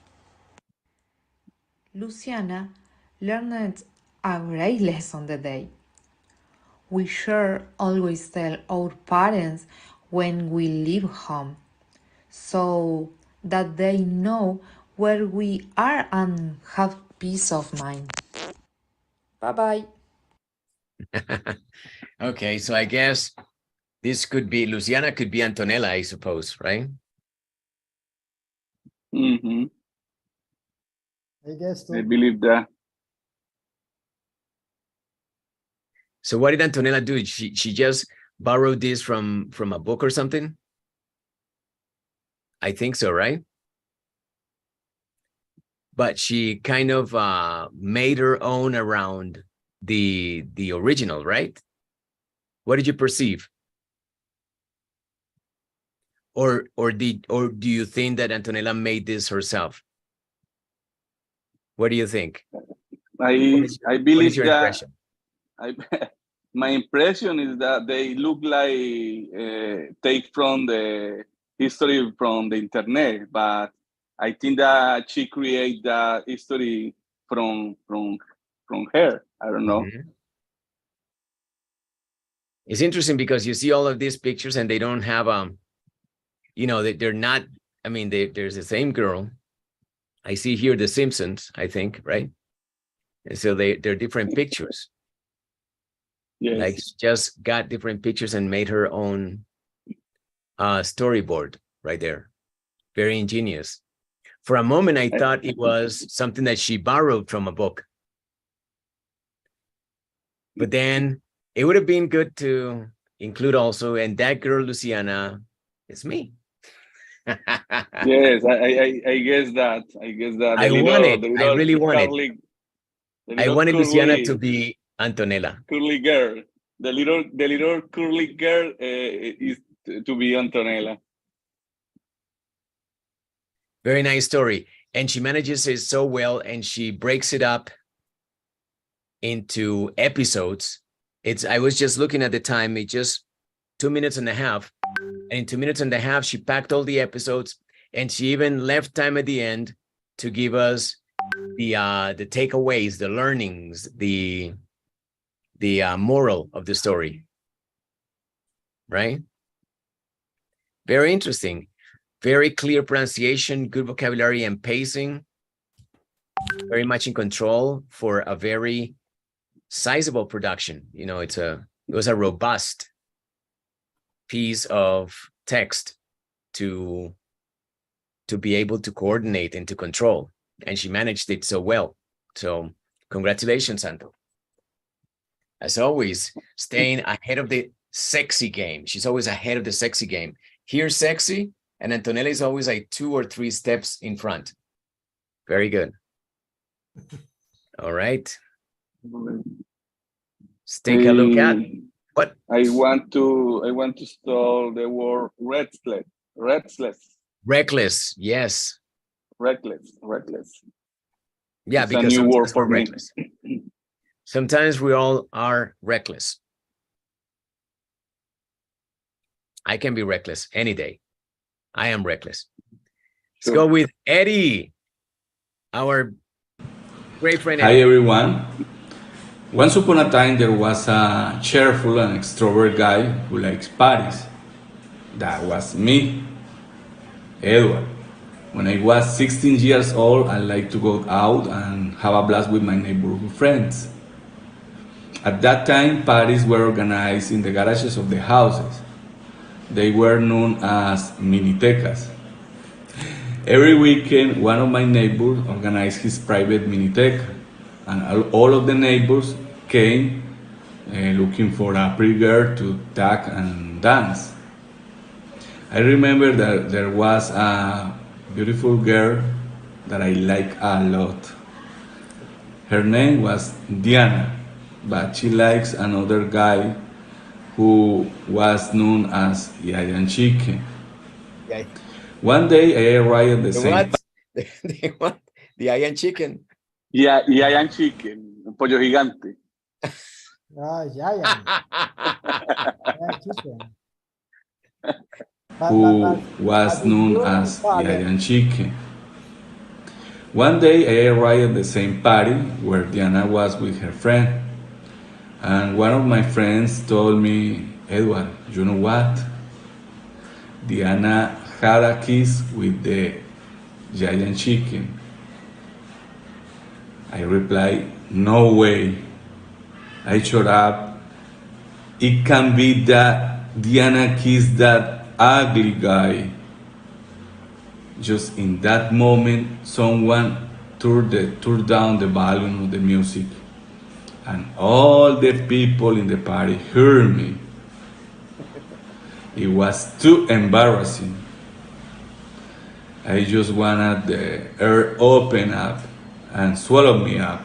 Luciana learned a great lesson that day. We should always tell our parents when we leave home, so that they know where we are and have peace of mind. Bye-bye. Okay, so I guess this could be, Luciana could be Antonella, I suppose, right? Mm-hmm. I guess I believe that. So what did Antonella do? She just borrowed this from a book or something? I think so, right? But she kind of made her own around the original, right? What did you perceive? Or do you think that Antonella made this herself? What do you think? I believe your that impression? my impression is that they look like take from the history from the internet, but I think that she create that history from her. I don't know. Mm-hmm. It's interesting because you see all of these pictures and they don't have you know, they're not, I mean, there's the same girl. I see here the Simpsons, I think, right? And so they're different pictures. Yes. Like she just got different pictures and made her own storyboard right there. Very ingenious. For a moment, I thought it was something that she borrowed from a book. But then it would have been good to include also, and that girl, Luciana, is me. Yes, I guess that. I guess that. I wanted, I really wanted. I wanted Luciana to be be Antonella. curly girl. The little curly girl is to be Antonella. Very nice story. And she manages it so well, and she breaks it up into episodes. I was just looking at the time, it's just 2.5 minutes. And in 2.5 minutes, she packed all the episodes, and she even left time at the end to give us the takeaways, the learnings, the moral of the story. Right? Very interesting. Very clear pronunciation, good vocabulary and pacing. Very much in control for a very sizable production. You know, it was a robust piece of text to be able to coordinate and to control. And she managed it so well. So congratulations, Santo. As always, staying ahead of the sexy game. She's always ahead of the sexy game. Here's sexy, and Antonella is always like 2 or 3 steps in front. Very good. All right. Let's take a look at what I want to stall the word restless. Reckless, yes. Reckless. Yeah, It's because a new word sometimes for we're me. reckless. Sometimes we all are reckless. I can be reckless any day. I am reckless. Let's go with Eddie, our great friend Eddie. Hi everyone. Once upon a time there was a cheerful and extrovert guy who likes parties. That was me, Edward. When I was 16 years old, I liked to go out and have a blast with my neighborhood friends. At that time, parties were organized in the garages of the houses. They were known as minitecas. Every weekend, one of my neighbors organized his private miniteca, and all of the neighbors came looking for a pretty girl to tag and dance. I remember that there was a beautiful girl that I liked a lot. Her name was Diana, but she likes another guy who was known as Yayan Chicken. One day I arrived at the same. What? The Yayan Chicken. Yeah, Yayan Chicken, un pollo gigante. Yayan. Who was known as Yayan Chicken. One day I arrived at the same party where Diana was with her friend. And one of my friends told me, Edward, you know what? Diana had a kiss with the Yayan Chicken. I replied, no way. I showed up. It can be that Diana kissed that ugly guy. Just in that moment, someone turned down the volume of the music, and all the people in the party heard me. It was too embarrassing. I just wanted the air open up and swallow me up.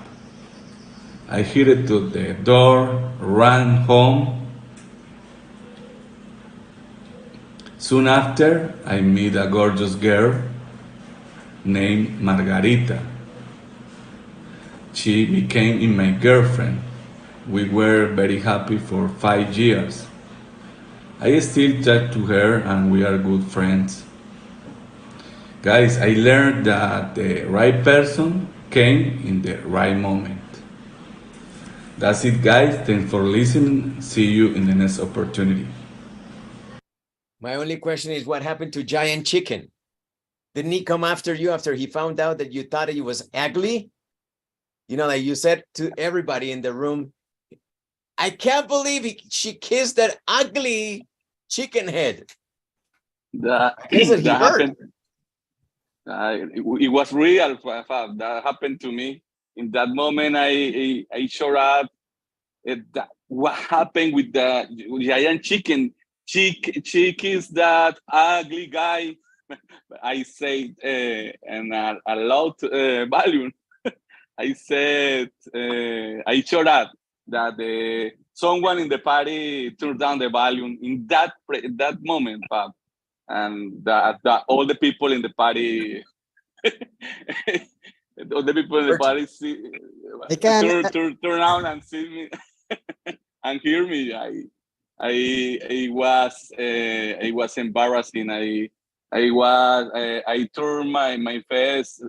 I headed to the door, ran home. Soon after, I met a gorgeous girl named Margarita. She became my girlfriend. We were very happy for 5 years. I still talk to her and we are good friends. Guys, I learned that the right person came in the right moment. That's it, guys. Thanks for listening. See you in the next opportunity. My only question is, what happened to Giant Chicken? Didn't he come after you after he found out that you thought he was ugly? You know, like you said to everybody in the room, I can't believe she kissed that ugly chicken head. That It was real, Fab. That happened to me. In that moment, I showed up. What happened with the giant chicken? Chick is that ugly guy. I said, and a loud volume. I said, I showed up that someone in the party turned down the volume in that moment, Fab. And that all the people in the party, all the people in the party see, turn around and see me and hear me. I was embarrassing. I turned my face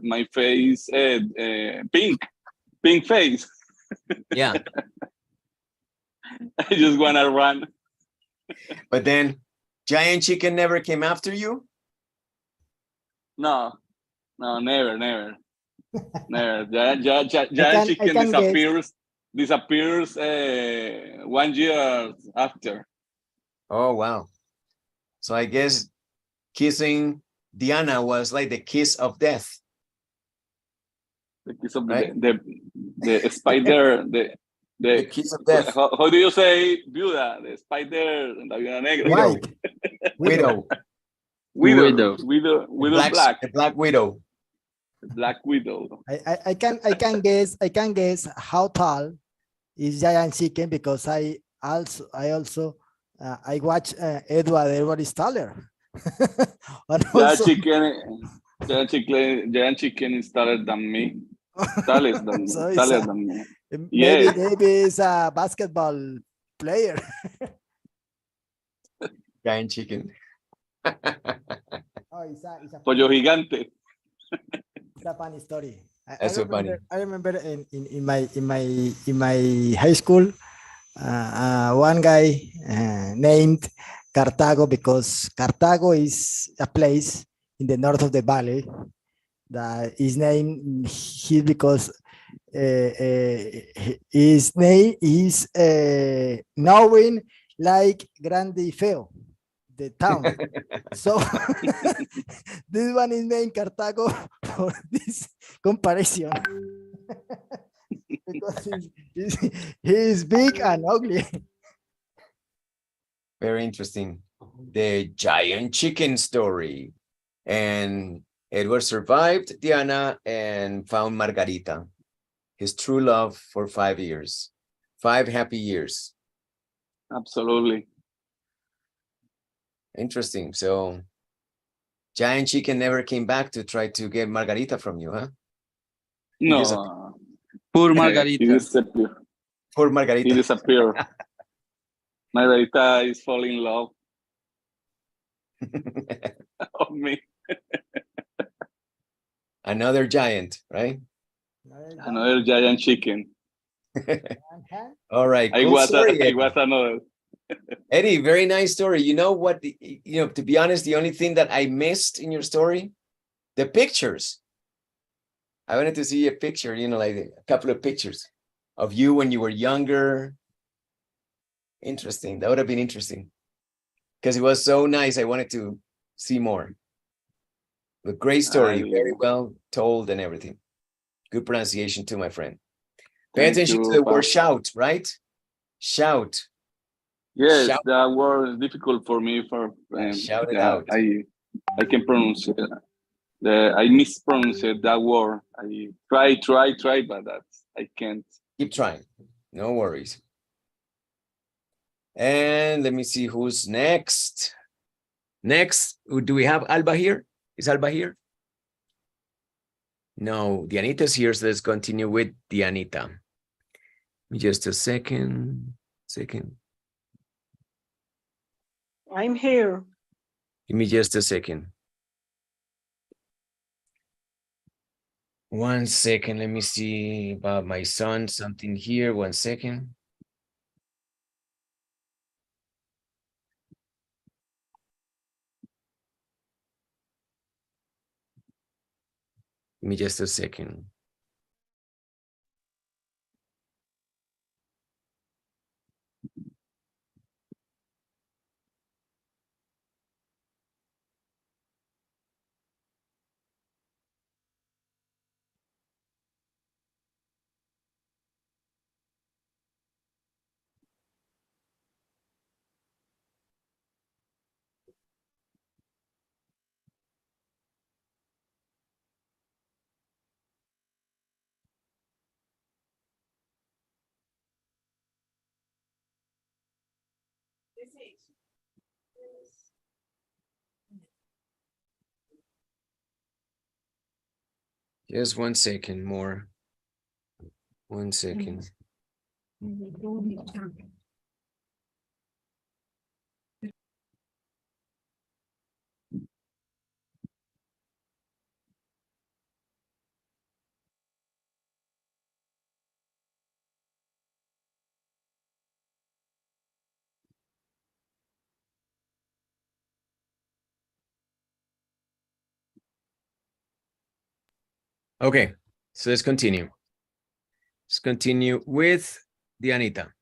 pink face. Yeah. I just wanna run. But then giant chicken never came after you? No, never. Giant chicken disappears 1 year after. Oh, wow. So I guess kissing Diana was like the kiss of death. The kiss of right? the spider, The kiss of death. How do you say viuda? The spider, la viuda negra. Widow. Widow. The black widow. The black widow. I can guess how tall is giant chicken because I also watch Edward is taller. Giant chicken is taller than me. Taller than me. Maybe he's a basketball player. Giant chicken. Pollo gigante. It's a funny story. That's so funny. I remember in my high school, one guy named Cartago because Cartago is a place in the north of the valley that is named because his name is knowing like Grande y Feo, the town. So this one is named Cartago for this comparison. Because he's big and ugly. Very interesting. The giant chicken story. And Edward survived Diana and found Margarita, his true love for 5 years. 5 happy years. Absolutely. Interesting. So giant chicken never came back to try to get Margarita from you, huh? No. Poor Margarita. He disappeared. Poor Margarita. He disappeared. Margarita is falling in love of me. Another giant, right? Another giant chicken. All right. I Cool was story, another. Eddie, very nice story. You know what? To be honest, the only thing that I missed in your story, the pictures. I wanted to see a picture, like a couple of pictures of you when you were younger. Interesting. That would have been interesting because it was so nice. I wanted to see more. A great story, very well told and everything. Good pronunciation too, my friend. Pay attention to the word shout, right? Shout. Yes, shout. that word is difficult for me. Shout it out. I can pronounce it. I mispronounce that word. I try, but I can't. Keep trying. No worries. And let me see who's next. Next, do we have Alba here? Is Alba here? No, Dianita's here, so let's continue with Dianita. Just a second. I'm here. Give me just a second. 1 second, let me see about my son, something here, 1 second. Give me just a second. Just 1 second more. 1 second. Okay, so let's continue. Let's continue with Dianita.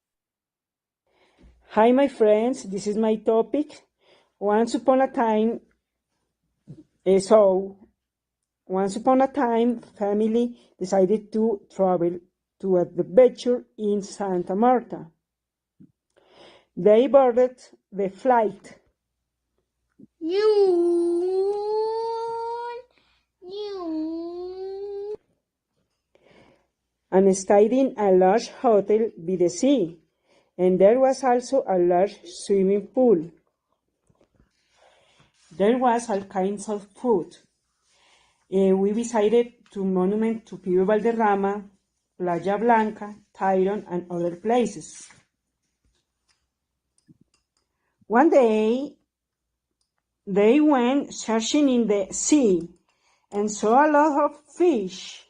Hi, my friends. This is my topic. Once upon a time, family decided to travel to an adventure in Santa Marta. They boarded the flight. And stayed in a large hotel by the sea, and there was also a large swimming pool. There was all kinds of food. We visited to monument to Pío Valderrama, Playa Blanca, Tyron, and other places. One day, they went searching in the sea and saw a lot of fish.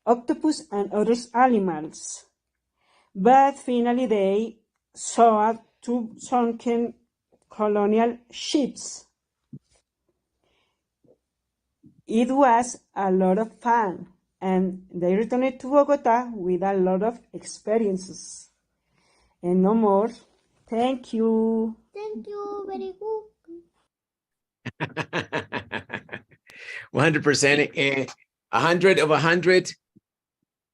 Octopus and other animals. But finally they saw 2 sunken colonial ships. It was a lot of fun, and they returned to Bogota with a lot of experiences. And no more. Thank you. Thank you, very good. 100%, 100 of 100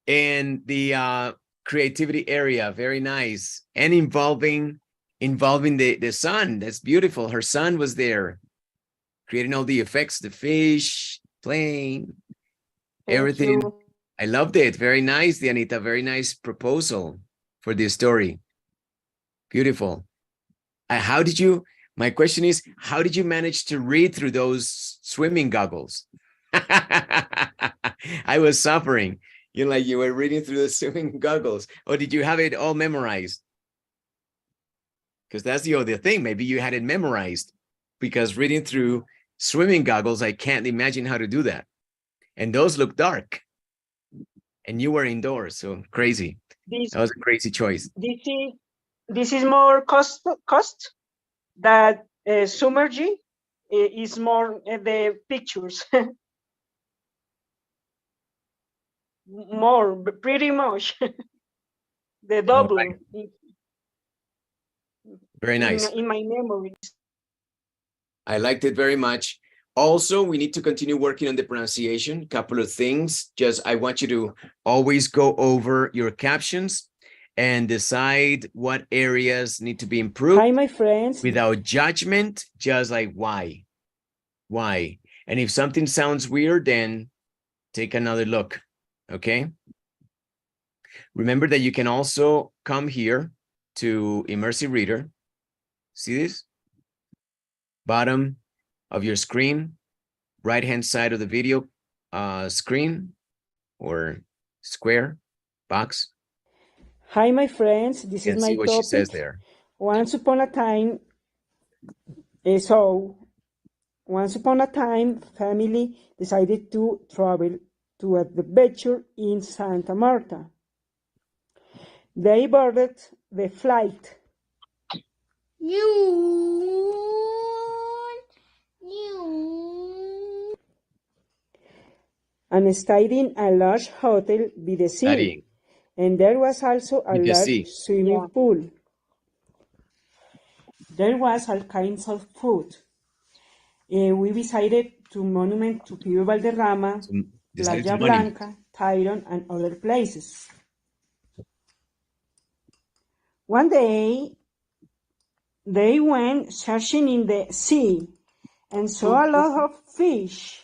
in the creativity area. Very nice. And involving the son. That's beautiful. Her son was there, creating all the effects, the fish, plane, everything. You. I loved it. Very nice, Dianita. Very nice proposal for this story. Beautiful. My question is, how did you manage to read through those swimming goggles? I was suffering. You were reading through the swimming goggles, or did you have it all memorized? Because that's the other thing. Maybe you had it memorized, because reading through swimming goggles, I can't imagine how to do that. And those look dark. And you were indoors, so crazy. That was a crazy choice. This is more cost that submerging is more the pictures. More, pretty much. The double. Right. Very nice. In my memories. I liked it very much. Also, we need to continue working on the pronunciation. Couple of things. I want you to always go over your captions and decide what areas need to be improved. Hi, my friends. Without judgment, just like why. And if something sounds weird, then take another look, okay? Remember that you can also come here to Immersive Reader. See this? Bottom of your screen, right-hand side of the video screen or square box. Hi, my friends. This is my see what topic. She says there. Once upon a time, family decided to travel to an adventure in Santa Marta. They boarded the flight. And stayed in a large hotel by the sea. Studying. And there was also a large swimming pool. There was all kinds of food. We visited to monument to Pío Valderrama, Playa Blanca, Tyron, and other places. One day, they went searching in the sea and saw a lot of fish.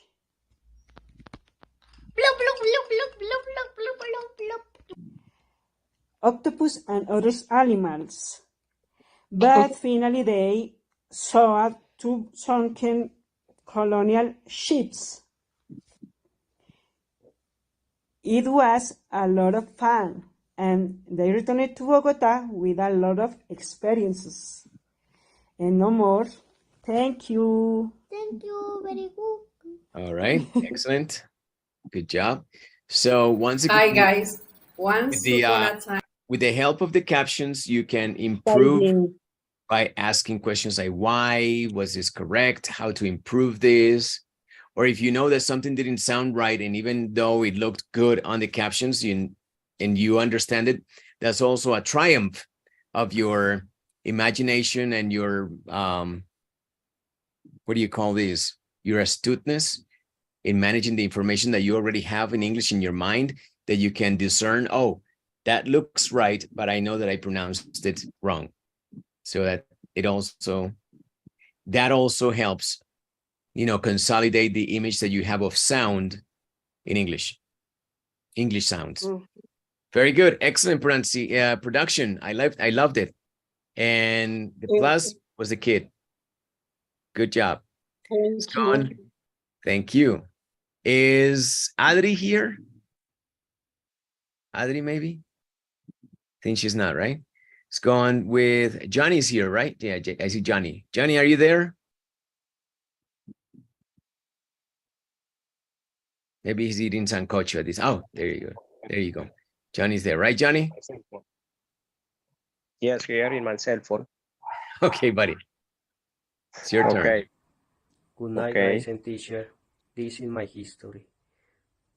octopus and other animals. But finally they saw two sunken colonial ships. It was a lot of fun, and they returned to Bogota with a lot of experiences. And no more. Thank you. Thank you. Very good. All right, excellent. Good job. So once Hi again, guys. Once the, upon a time. with the help of the captions, you can improve by asking questions like, why was this correct? How to improve this? Or if you know that something didn't sound right, and even though it looked good on the captions and you understand it, that's also a triumph of your imagination and your, what do you call this? Your astuteness in managing the information that you already have in English in your mind, that you can discern, oh, that looks right, but I know that I pronounced it wrong. So that that also helps, consolidate the image that you have of sound in English sounds. Very good. Excellent production. I loved it. And the plus was the kid. Good job. Thank you. Is Adri here? Adri, maybe? I think she's not, right? It's gone with Johnny's here, right? Yeah, I see Johnny. Johnny, are you there? Maybe he's eating sancocho at this. Oh, there you go. There you go. Johnny's there, right, Johnny? Yes, here in my cell phone. Okay, buddy. It's your turn. Good night, Okay. guys and teacher. This is my history.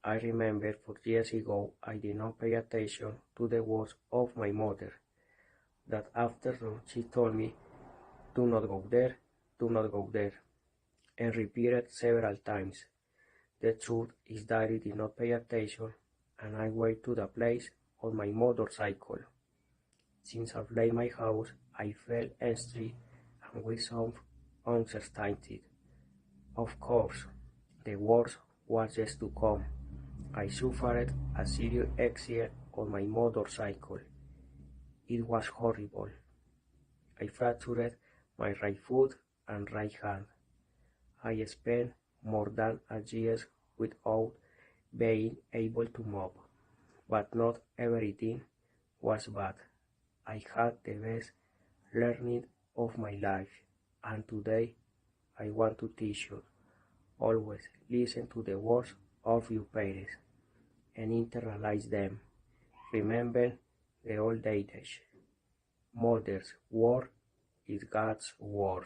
I remember 4 years ago, I did not pay attention to the words of my mother. That afternoon, she told me, do not go there, and repeated several times. The truth is that I did not pay attention, and I went to the place on my motorcycle. Since I left my house, I felt angry and with some uncertainty. Of course, the worst was yet to come. I suffered a serious accident on my motorcycle. It was horrible. I fractured my right foot and right hand. I spent more than a year without being able to move, but not everything was bad. I had the best learning of my life, and today I want to teach you. Always listen to the words of your parents and internalize them. Remember the old adage, Mother's word is God's word.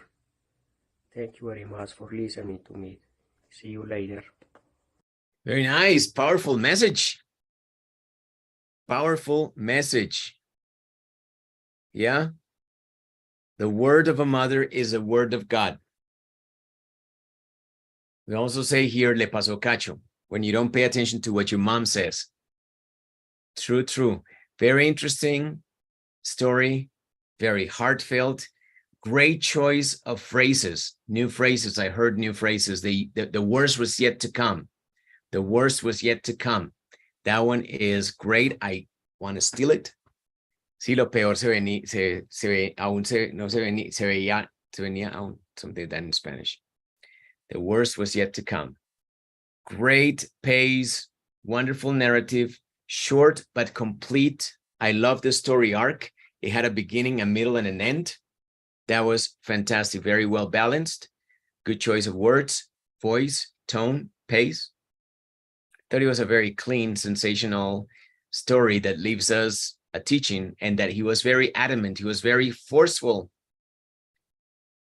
Thank you very much for listening to me. See you later. Very nice. Powerful message. Powerful message. Yeah. The word of a mother is a word of God. We also say here, le paso cacho, when you don't pay attention to what your mom says. True, true. Very interesting story. Very heartfelt. Great choice of phrases, new phrases. I heard new phrases. The worst was yet to come. The worst was yet to come. That one is great. I want to steal it. Sí, lo peor se venía, se venía aún, something like that in Spanish. The worst was yet to come. Great pace, wonderful narrative, short but complete. I love the story arc. It had a beginning, a middle, and an end. That was fantastic. Very well balanced. Good choice of words, voice, tone, pace. I thought it was a very clean, sensational story that leaves us a teaching, and that he was very adamant. He was very forceful.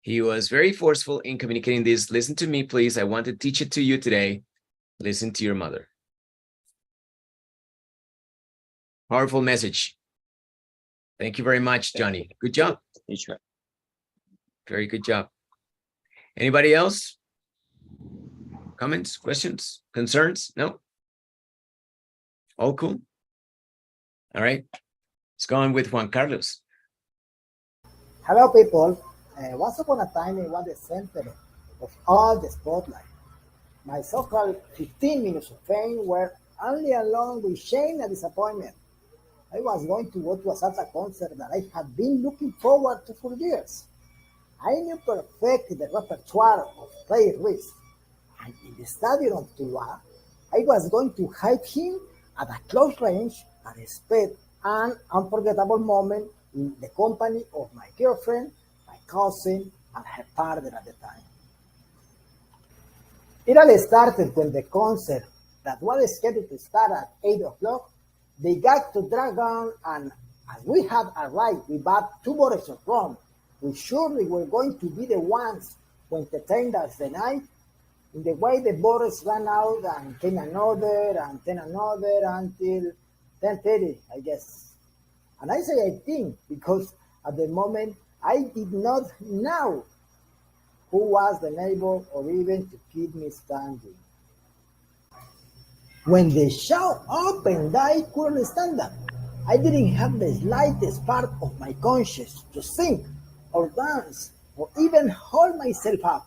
He was very forceful in communicating this. Listen to me, please. I want to teach it to you today. Listen to your mother. Powerful message. Thank you very much, Johnny. Good job. Very good job. Anybody else? Comments, questions, concerns? No? All cool? All right. Let's go on with Juan Carlos. Hello, people. Once upon a time, I was the center of all the spotlight. My so-called 15 minutes of fame were only along with shame and disappointment. I was going to go to a salsa concert that I had been looking forward to for years. I knew perfectly the repertoire of Ray Ruiz, and in the stadium of Tuluá, I was going to hit him at a close range and expect an unforgettable moment in the company of my girlfriend, my cousin, and her partner at the time. It all started when the concert that was scheduled to start at 8 o'clock began to drag on, and as we had arrived, we bought 2 bottles of rum. We surely were going to be the ones who entertained us the night. In the way the bottles ran out and came another and then another until 10:30, I guess. And I say I think because at the moment I did not know who was the neighbor or even to keep me standing. When the show opened, I couldn't stand up. I didn't have the slightest part of my conscience to sing or dance or even hold myself up.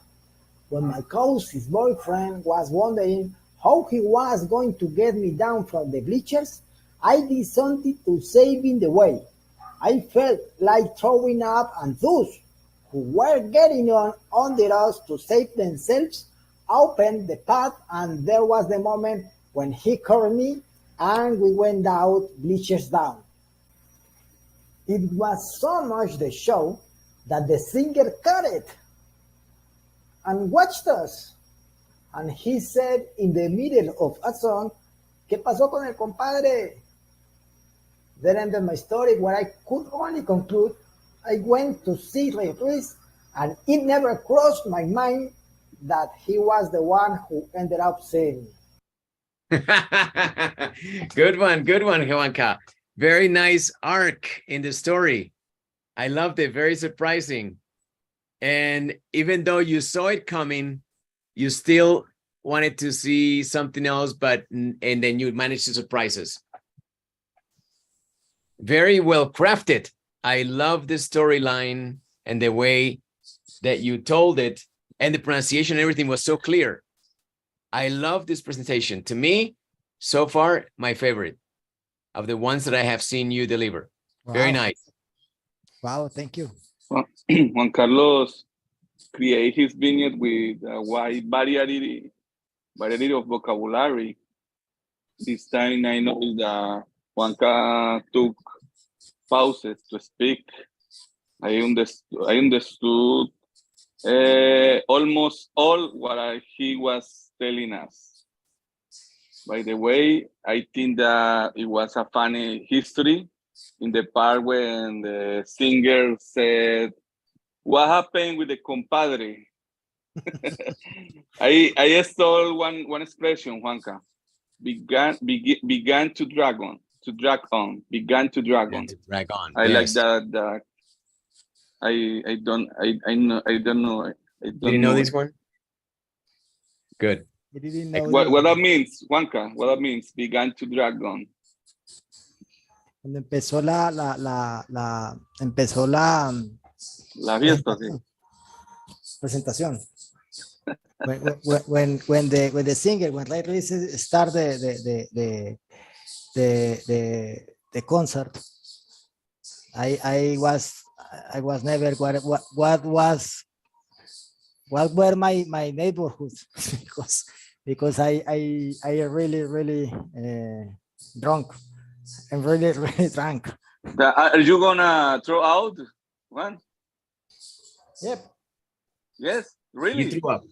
When my cousin's boyfriend was wondering how he was going to get me down from the bleachers, I did something to save in the way. I felt like throwing up, and those who were getting on under us to save themselves opened the path, and there was the moment when he covered me and we went out, bleachers down. It was so much the show that the singer cut it and watched us. And he said in the middle of a song, ¿Qué pasó con el compadre? That ended my story, where I could only conclude I went to see Ray Ruiz, and it never crossed my mind that he was the one who ended up seeing me. Good one, Juanca. Very nice arc in the story. I loved it, very surprising. And even though you saw it coming, you still wanted to see something else, and then you managed to surprise us. Very well crafted. I love the storyline and the way that you told it, and the pronunciation and everything was so clear. I love this presentation. To me, so far, my favorite of the ones that I have seen you deliver. Wow. Very nice. Wow, thank you. Juan Carlos create his vignette with a wide variety of vocabulary. This time I noticed that Juanca took pauses to speak. I understood almost all what he was telling us. By the way, I think that it was a funny history in the part when the singer said, "What happened with the compadre?" I stole one expression, Juanca. Began to drag on. Began to drag on. I yes. like that. I don't know. Didn't know this one? Good. You didn't know What that means, Juanca? What that means? Began to drag on. Cuando empezó empezó la fiesta, sí. Presentación. When the singer, when Ray Ruiz started the concert, I was never what were my neighborhoods because I really drunk. I'm really drunk. Are you gonna throw out one? Yep. Yes, really. You threw up.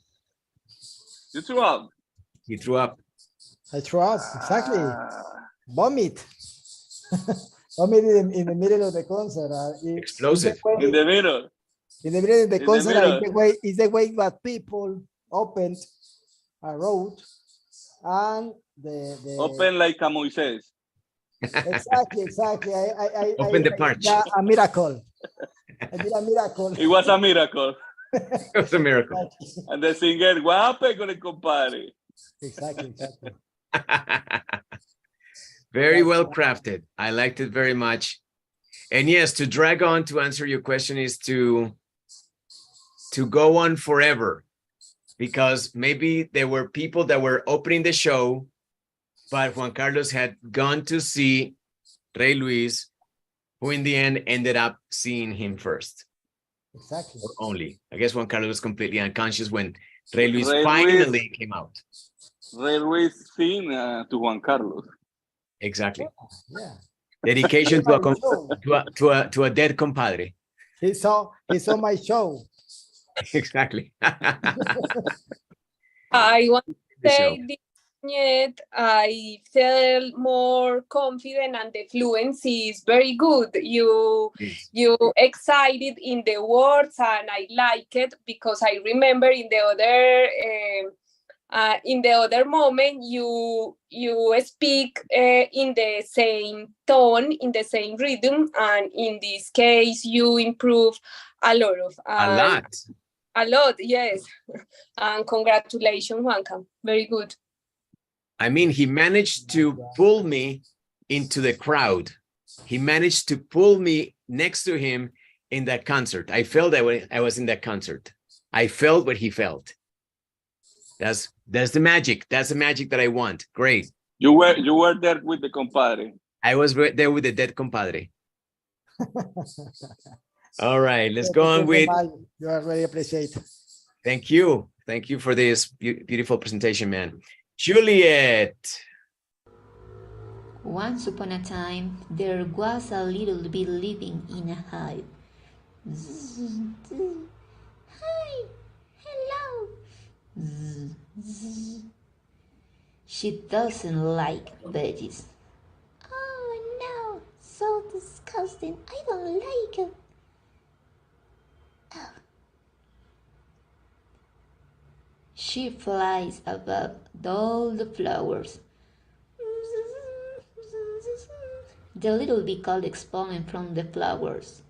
You threw up. You threw up. I threw up, exactly. Vomit. Vomit in the middle of the concert. Explosive. In the middle. In the middle of the concert, is the way that people opened a road and the open like a Moisés. Exactly. Open the parch. A miracle. I did a miracle. It was a miracle. It was a miracle. And the singer, what happened con el compadre? Exactly. Very well crafted. I liked it very much. And yes, to drag on, to answer your question, is to go on forever, because maybe there were people that were opening the show, but Juan Carlos had gone to see Ray Luis, who in the end ended up seeing him first. Exactly. Or only. I guess Juan Carlos was completely unconscious when Ray Luis Ray finally came out. Ray Luis seen to Juan Carlos. Exactly. Yeah. Dedication My show. to a dead compadre. He saw my show. Exactly. I want to The show. say this, yet I felt more confident and the fluency is very good. You excited in the words and I like it because I remember in the other moment you speak in the same tone, in the same rhythm, and in this case you improve a lot of a lot, yes. And congratulations, Juanca. Very good. I mean, he managed to pull me into the crowd. He managed to pull me next to him in that concert. I felt that I was in that concert. I felt what he felt. That's the magic. That's the magic that I want. Great. You were there with the compadre. I was there with the dead compadre. All right, let's go on with. You are very appreciated. Thank you. Thank you for this beautiful presentation, man. Juliet. Once upon a time, there was a little bee living in a hive. Hi, hello. She doesn't like veggies. Oh no, so disgusting. I don't like it. Oh. She flies above all the flowers. The little bee collects pollen from the flowers.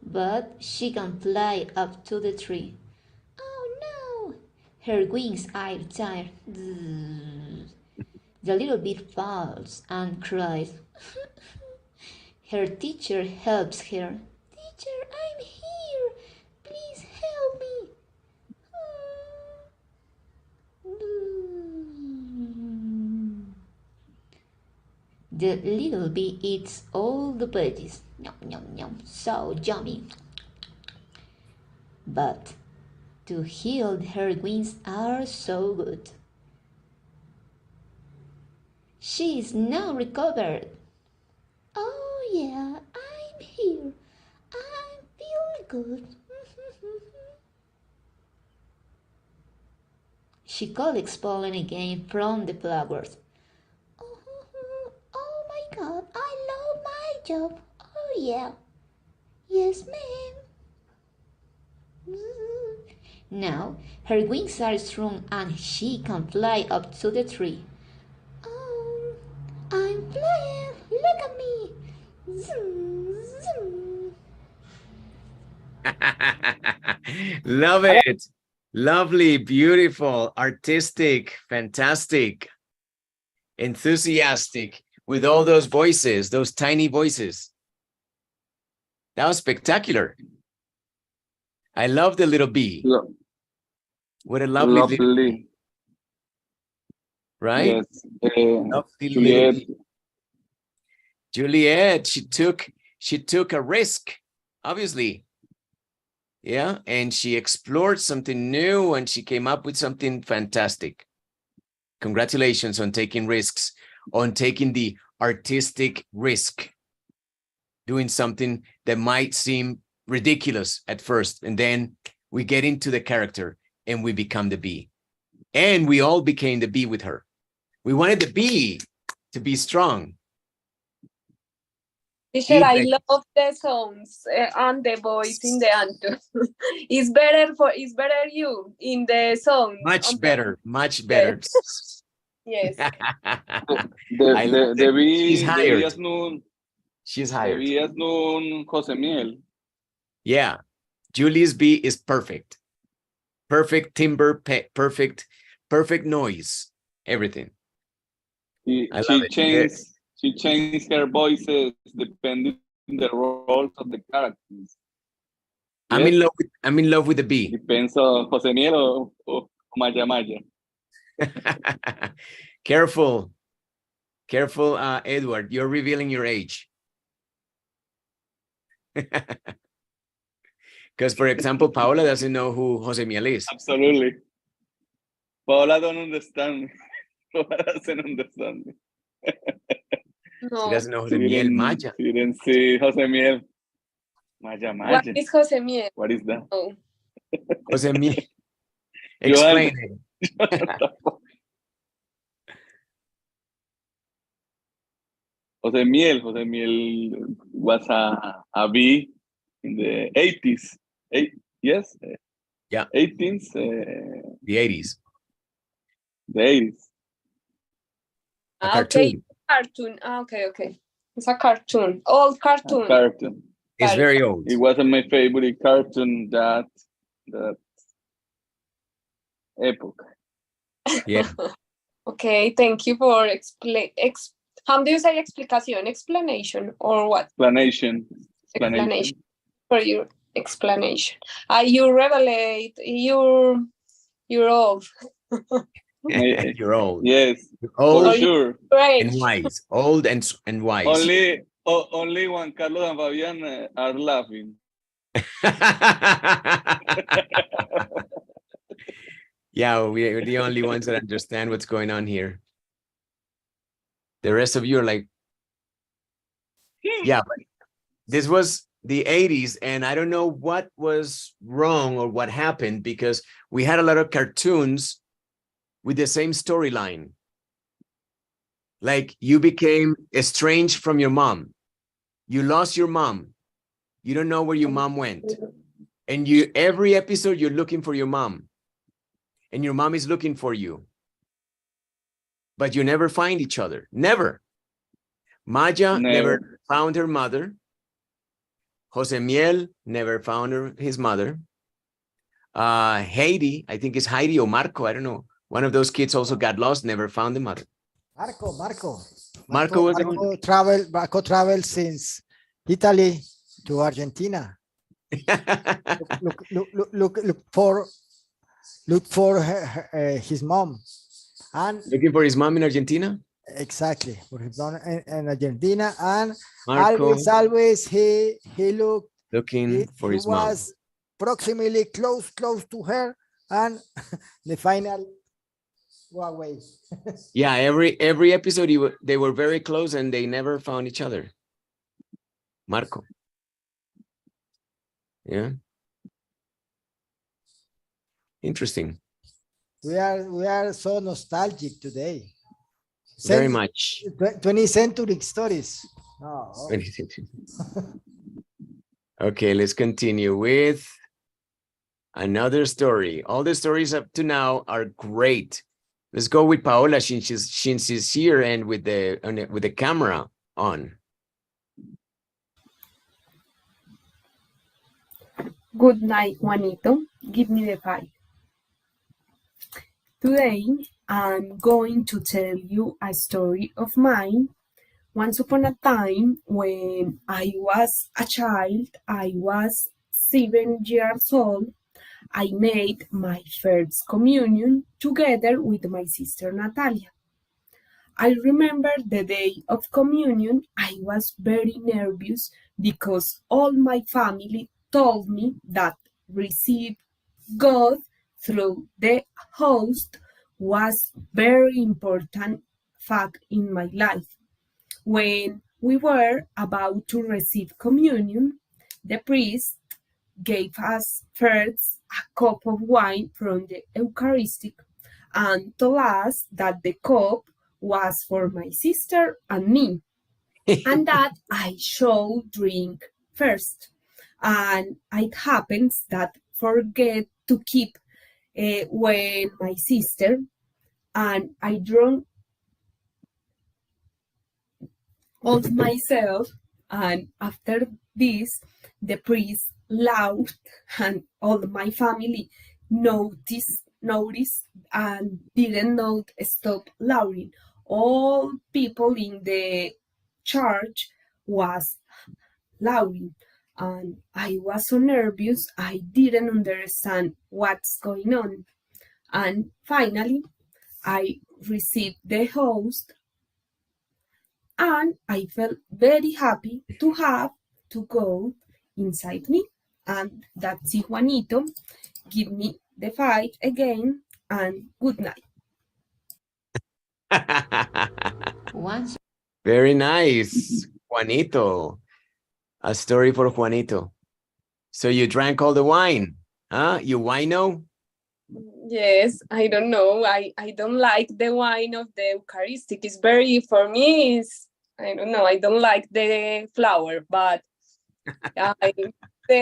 But she can fly up to the tree. Oh no! Her wings are tired. The little bee falls and cries. Her teacher helps her. Teacher, I'm here. Please help me. The little bee eats all the veggies. Yum, yum, yum, so yummy. But to heal her wings are so good. She is now recovered. Oh yeah, I'm here. I feel good. She collects pollen again from the flowers. Oh my God, I love my job. Oh yeah. Yes, ma'am. Now her wings are strong and she can fly up to the tree. Oh, I'm flying. Look at me. Zoom, zoom. Love it. Lovely, beautiful, artistic, fantastic, enthusiastic, with all those voices, those tiny voices. That was spectacular. I love the little bee. What a lovely little bee. Right? Yes. Lovely Juliet. little bee. Juliet, she took a risk, obviously. Yeah, and she explored something new and she came up with something fantastic. Congratulations on taking risks, on taking the artistic risk, doing something that might seem ridiculous at first, and then we get into the character and we become the bee. And we all became the bee with her. We wanted the bee to be strong. Teacher, I love the sounds and the voice in the answer. It's better you in the song. Much better, much better. Yes. She's hired. She's hired. Debías nun José Miel. Yeah, Julie's bee is perfect. Perfect timbre, perfect noise, everything. She changed her voices depending on the roles of the characters. I'm in love with the bee. Depends on José Miel o Maya Maya. Careful. Careful, Edward, you're revealing your age. Because, for example, Paola doesn't know who Jose Miel is. Absolutely. Paola don't understand. Paola doesn't understand. No. She doesn't know Jose Miel. Maya. She didn't see Jose Miel. Maya. What is Jose Miel? What is that? Oh. Jose Miel. Explain it. Jose Miel was a bee in the 80s. Yes? Yeah. 18th? The 80s. The 80s. A cartoon. Okay. Cartoon. Okay. It's a cartoon. Old cartoon. A cartoon. It's very old. It wasn't my favorite cartoon that epoch. Yeah. Okay, thank you for how do you say explicación? Explanation or what? Explanation. For your explanation. You revelate you're old. You're old. Yes. Old for sure. And wise. Old and wise. Only Juan Carlos and Fabian are laughing. Yeah, we're the only ones that understand what's going on here. The rest of you are like, yeah, but this was the 80s, and I don't know what was wrong or what happened, because we had a lot of cartoons with the same storyline. Like, you became estranged from your mom. You lost your mom. You don't know where your mom went. And every episode, you're looking for your mom. And your mom is looking for you. But you never find each other. Never. Maya never found her mother. Jose Miel never found his mother. Heidi, I think it's Heidi or Marco, I don't know. One of those kids also got lost, never found the mother. Marco traveled since Italy to Argentina. Look for his mom. And looking for his mom in Argentina? Exactly, for his mom in Argentina. And Marco, always he looking for his mom. He was proximally close to her, and the final go away. Yeah, every episode they were very close and they never found each other. Marco. Yeah. Interesting. We are so nostalgic today. Very much. 20th century stories. Oh. 20th century. Okay, let's continue with another story. All the stories up to now are great. Let's go with Paola since she's here and with the camera on. Good night, Juanito. Give me the 5. Today, I'm going to tell you a story of mine. Once upon a time, when I was a child, I was 7 years old, I made my first communion together with my sister Natalia. I remember the day of communion, I was very nervous because all my family told me that receive God through the host was very important fact in my life. When we were about to receive communion, the priest gave us first a cup of wine from the Eucharistic and told us that the cup was for my sister and me, and that I should drink first. And it happens that forget to keep when my sister and I drank all myself, and after this the priest laughed and all my family noticed and didn't not stop laughing. All people in the church was laughing, and I was so nervous I didn't understand what's going on. And finally I received the host, and I felt very happy to have to go inside me, and that si Juanito give me the fight again, and good night. Once Very nice, Juanito. A story for Juanito. So you drank all the wine, huh? You wino? Yes, I don't know. I don't like the wine of the Eucharistic. It's very, for me, I don't know. I don't like the flour, but the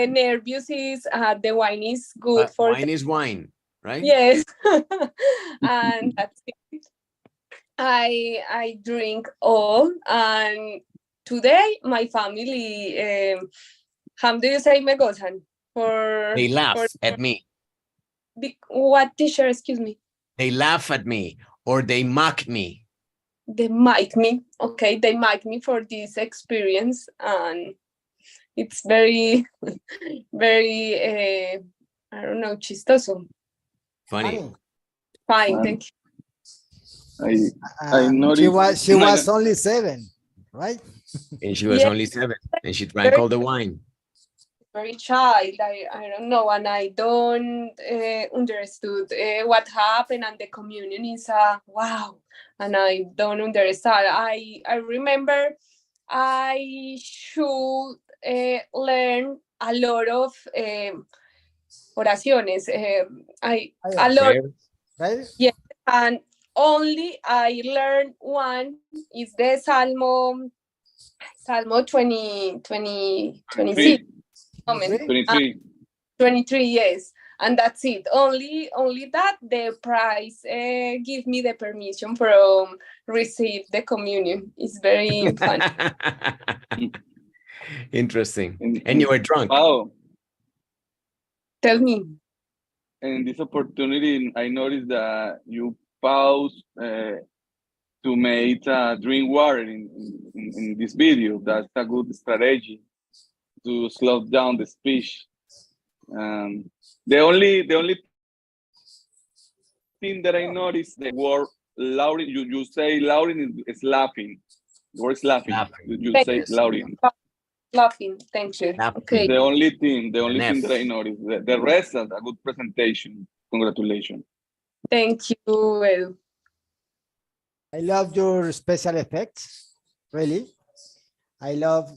nervous is, the wine is good for wine is wine, right? Yes. And that's it. I drink all, and today my family, how do you say me gozan? They laugh at me. What teacher, excuse me? They laugh at me or they mock me. They mic me. Okay, they mic me for this experience, and it's very, very, I don't know, chistoso. Funny. Fine, thank you. I noticed She was only 7, right? And she was only 7, and she drank all the wine. Very child, I don't know, and I don't understood what happened, and the communion is wow, and I don't understand. I remember I should learn a lot of oraciones. A lot, right? yes, and only I learned one is the Salmo 26. 23. 23, yes, and that's it. Only that the price give me the permission from receive the communion. It's very fun. Interesting. And you were drunk. Wow. Tell me. And this opportunity, I noticed that you pause to make drink water in this video. That's a good strategy to slow down the speech. The only thing that I noticed, the word Lauren, you say Lauren is laughing. The word is laughing. You say Lauren. Laughing, thank you. Okay. The only thing that I noticed. The rest is a good presentation. Congratulations. Thank you, Edu. I love your special effects, really. I love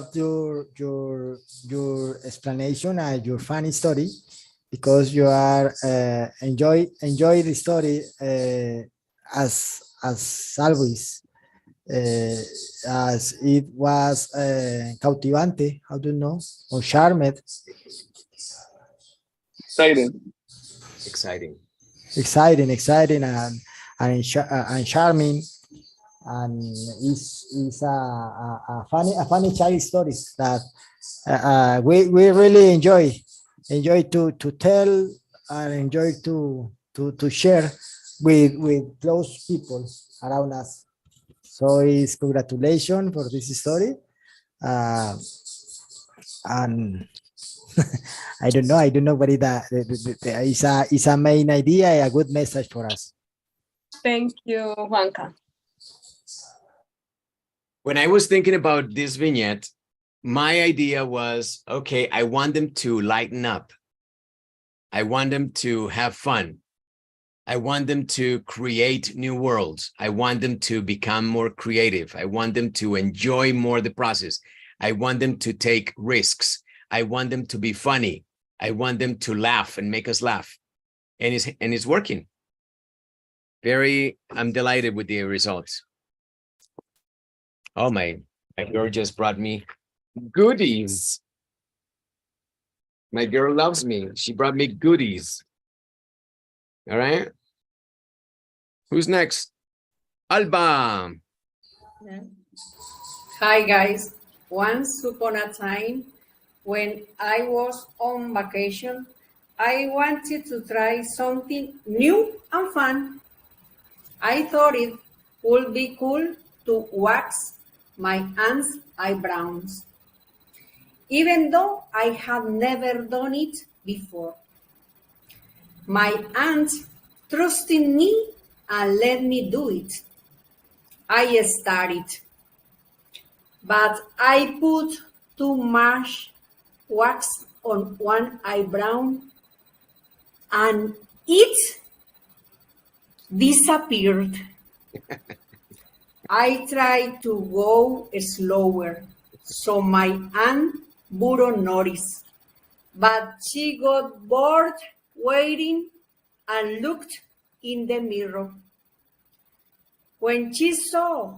your explanation and your funny story, because you are enjoy the story as always, as it was cautivante. How do you know? Or charmed. Exciting and charming. And it's a funny child story that we really enjoy to tell, and enjoy to share with those people around us. So it's congratulations for this story, and I don't know, but it's a main idea, a good message for us. Thank you, Juanca. When I was thinking about this vignette, my idea was, okay, I want them to lighten up. I want them to have fun. I want them to create new worlds. I want them to become more creative. I want them to enjoy more the process. I want them to take risks. I want them to be funny. I want them to laugh and make us laugh. And it's working. I'm delighted with the results. Oh, my girl just brought me goodies. My girl loves me. She brought me goodies. All right. Who's next? Alba. Hi, guys. Once upon a time, when I was on vacation, I wanted to try something new and fun. I thought it would be cool to wax my aunt's eyebrows, even though I had never done it before. My aunt trusted me and let me do it. I started, but I put too much wax on one eyebrow and it disappeared. I tried to go slower so my aunt wouldn't notice, but she got bored waiting and looked in the mirror. When she saw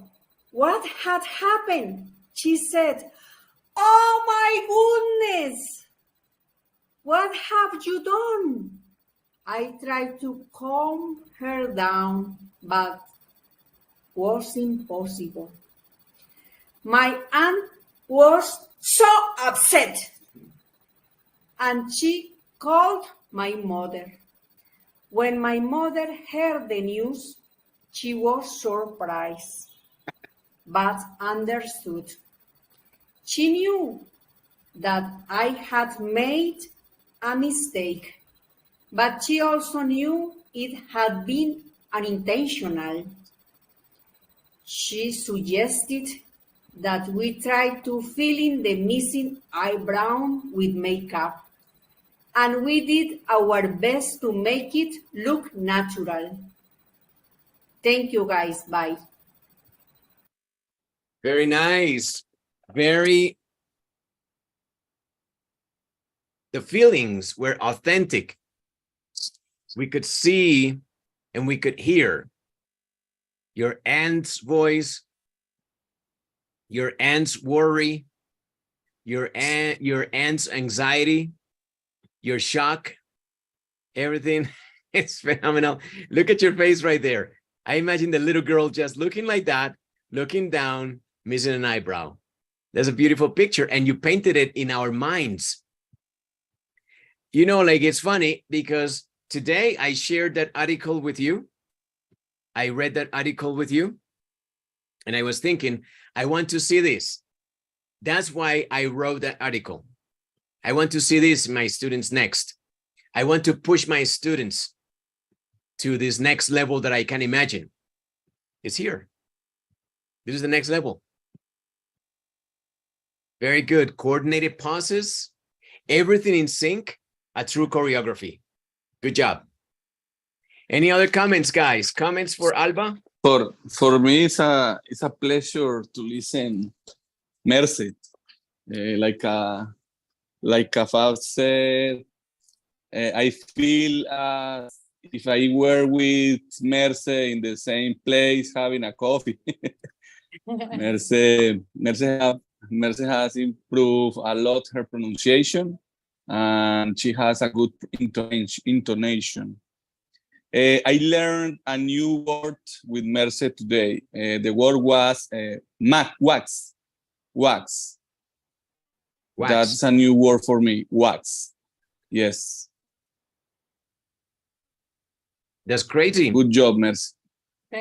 what had happened, she said, "Oh my goodness, what have you done?" I tried to calm her down, but was impossible. My aunt was so upset, and she called my mother. When my mother heard the news, she was surprised, but understood. She knew that I had made a mistake, but she also knew it had been unintentional. She suggested that we try to fill in the missing eyebrow with makeup, and we did our best to make it look natural. Thank you, guys. Bye. Very nice. The feelings were authentic. We could see and we could hear your aunt's voice, your aunt's worry, your aunt's anxiety, your shock, everything. It's phenomenal. Look at your face right there. I imagine the little girl just looking like that, looking down, missing an eyebrow. That's a beautiful picture, and you painted it in our minds. You know, like, it's funny because today I shared that article with you. I read that article with you, and I was thinking, I want to see this. That's why I wrote that article. I want to see this in my students next. I want to push my students to this next level that I can imagine. It's here. This is the next level. Very good. Coordinated pauses, everything in sync, a true choreography. Good job. Any other comments, guys? Comments for Alba? For me, it's a pleasure to listen, Merce. Like Fab said, I feel if I were with Merce in the same place having a coffee. Merce has improved a lot her pronunciation, and she has a good intonation. I learned a new word with Merce today. The word was wax. That's a new word for me, wax. Yes. That's crazy. Good job, Merce.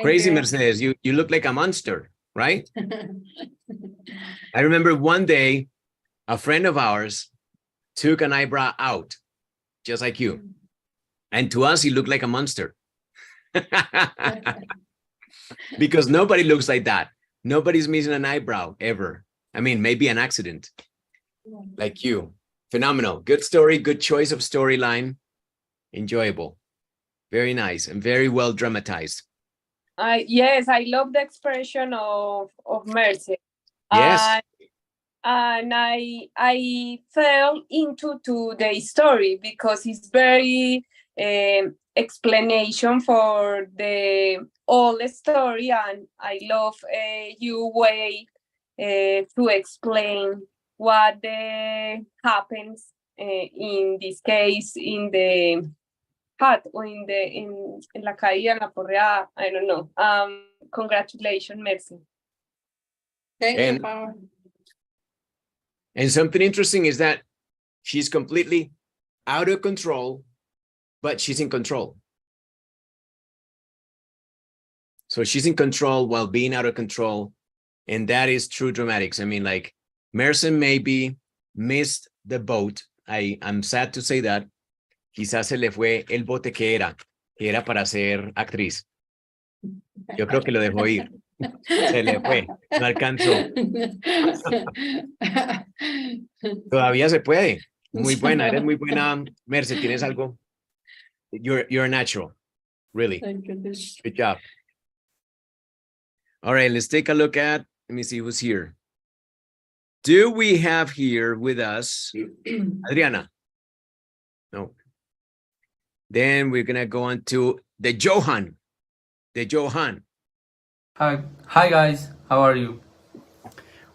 Crazy, Mercedes. You look like a monster, right? I remember one day, a friend of ours took an eyebrow out, just like you. And to us, he looked like a monster. Because nobody looks like that. Nobody's missing an eyebrow, ever. I mean, maybe an accident. Like you. Phenomenal. Good story, good choice of storyline. Enjoyable. Very nice and very well dramatized. Yes, I love the expression of Mercy. Yes. And I fell into the story because it's very explanation for the whole story, and I love your way to explain what happens in this case in the hat or in la caída, en la porreada, I don't know. Congratulations, Mercy. Thank you, Pam. And something interesting is that she's completely out of control, but she's in control. So she's in control while being out of control. And that is true dramatics. I mean, like, Merson maybe missed the boat. I'm sad to say that. Quizás se le fue el bote que era para ser actriz. Yo creo que lo dejó ir. Se le fue, no alcanzó. Todavía se puede. Muy buena, eres muy buena, Merce. ¿Tienes algo? You're a natural, really. Good job. All right, let's take a look at, let me see who's here. Do we have here with us Adriana? No. Then we're gonna go on to the Johan. The Johan. Hi guys, how are you?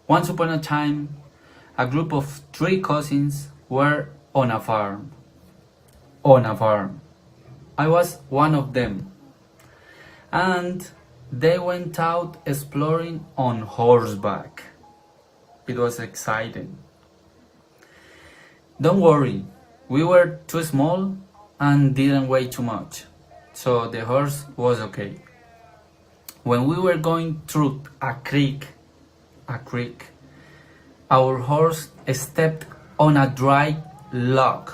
Once upon a time, a group of 3 cousins were on a farm. On a farm. I was one of them. And they went out exploring on horseback. It was exciting. Don't worry, we were too small and didn't weigh too much, so the horse was okay. When we were going through a creek, our horse stepped on a dry log.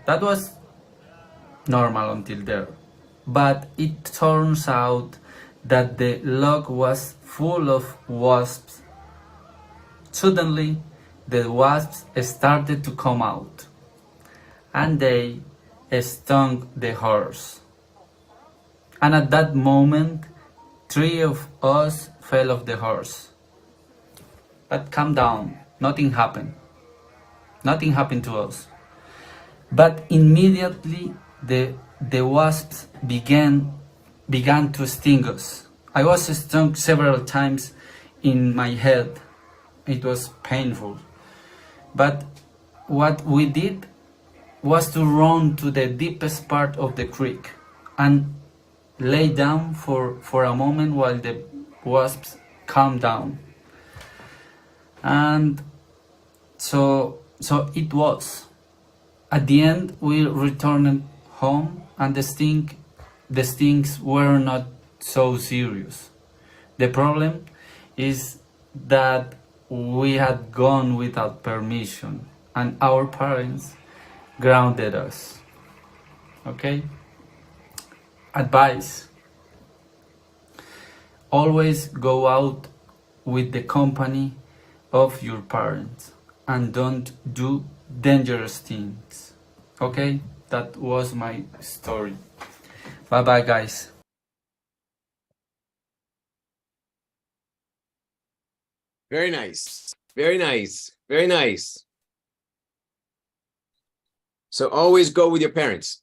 That was normal until there, but it turns out that the log was full of wasps. Suddenly, the wasps started to come out, and they stung the horse. And at that moment, 3 of us fell off the horse. But calm down, nothing happened. Nothing happened to us. But immediately the wasps began to sting us. I was stung several times in my head. It was painful. But what we did was to run to the deepest part of the creek and lay down for a moment while the wasps calmed down. And so it was. At the end, we returned home, and the stings were not so serious. The problem is that we had gone without permission, and our parents grounded us. Okay? Advice: always go out with the company of your parents and don't do dangerous things. Okay? That was my story. Bye bye, guys. Very nice. Very nice. Very nice. So always go with your parents.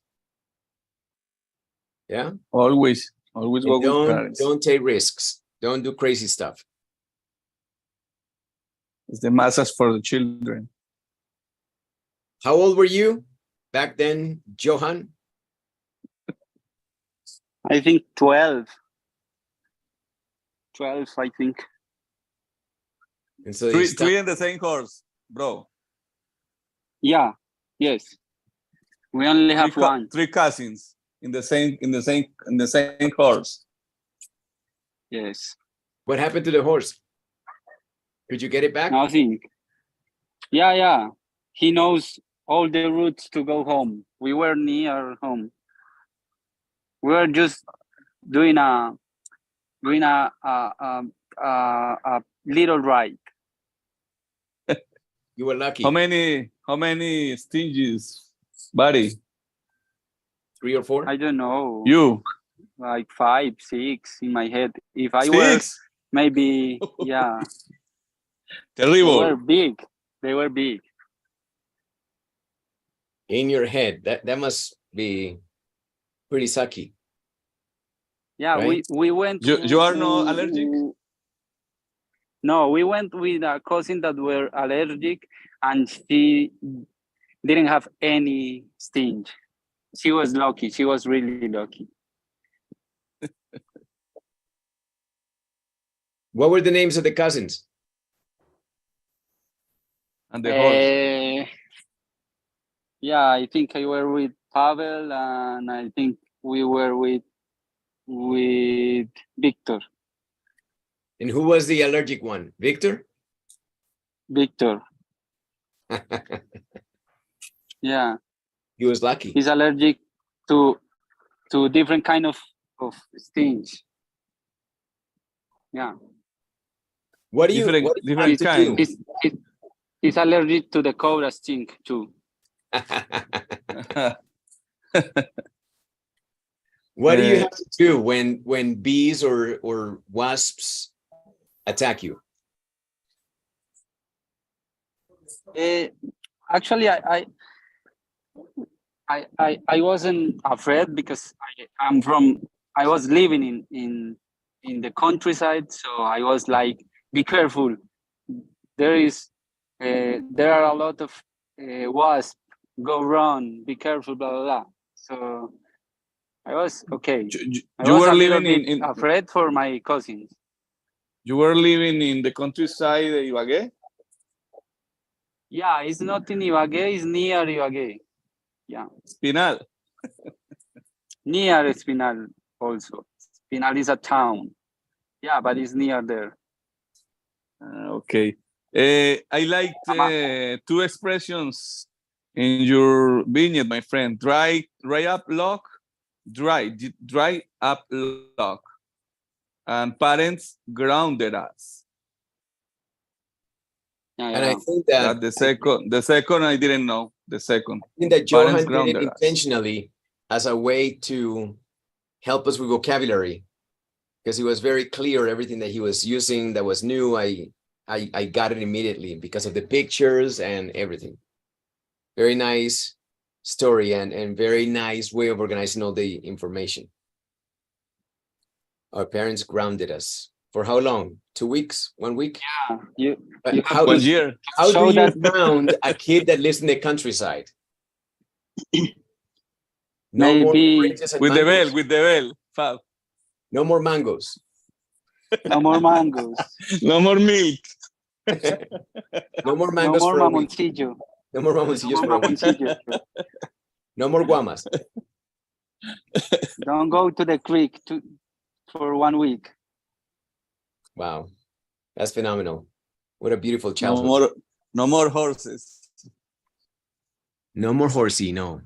Yeah? Always go with parents. Don't take risks. Don't do crazy stuff. It's the masses for the children. How old were you back then, Johan? I think 12. 12, I think. And so three in the same horse, bro. Yeah, yes. We only have one. 3 cousins in the same horse. Yes. What happened to the horse? Could you get it back? Nothing. Yeah. He knows all the routes to go home. We were near home. We were just doing a little ride. You were lucky. How many stinges, buddy? 3 or 4? I don't know. You? Like 5, 6 in my head. If I 6? were maybe, yeah. Terrible. They were big. In your head. That must be pretty sucky. Yeah, right? we went. You are not allergic? No, we went with a cousin that were allergic, and she didn't have any sting. She was lucky. She was really lucky. What were the names of the cousins? And the horse? Yeah, I think I were with Pavel, and I think we were with Victor. And who was the allergic one? Victor? Victor. Yeah. He was lucky. He's allergic to different kind of stings. Yeah. What do you Different, what do you different have to kind. do? It's allergic to the cobra stink too. What do you have to do when bees or wasps attack you? Actually, I wasn't afraid because I was living in the countryside, so I was like, be careful. There are a lot of wasps. Go run. Be careful. Blah blah blah. So I was okay. I You was were a little living bit afraid for my cousins. You were living in the countryside of Ibagué? Yeah, it's not in Ibagué. It's near Ibagué. Yeah. Espinal. Near Espinal also. Espinal is a town. Yeah, but it's near there. Okay. I liked two expressions in your vignette, my friend. Dry up lock, dry up lock. And parents grounded us. And I think that the second I didn't know. The second. I think that Parents Johan did it grounded us. intentionally as a way to help us with vocabulary, because he was very clear everything that he was using that was new. I got it immediately because of the pictures and everything. Very nice story and very nice way of organizing all the information. Our parents grounded us. For how long? 2 weeks? 1 week? Yeah. How do you ground a kid that lives in the countryside? No more oranges and with mangoes. the bell, Fab. No more mangoes. No more mangoes. No more milk. No more mangoes for a week. Mamoncillo. No more mamoncillos for a week. No more guamas. Don't go to the creek for 1 week. Wow, that's phenomenal. What a beautiful childhood. No more horses. No more horsey, no.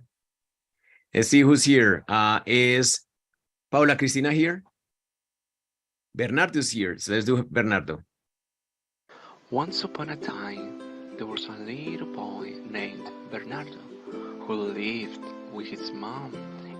Let's see who's here. Is Paula Cristina here? Bernardo's here, so let's do Bernardo. Once upon a time, there was a little boy named Bernardo who lived with his mom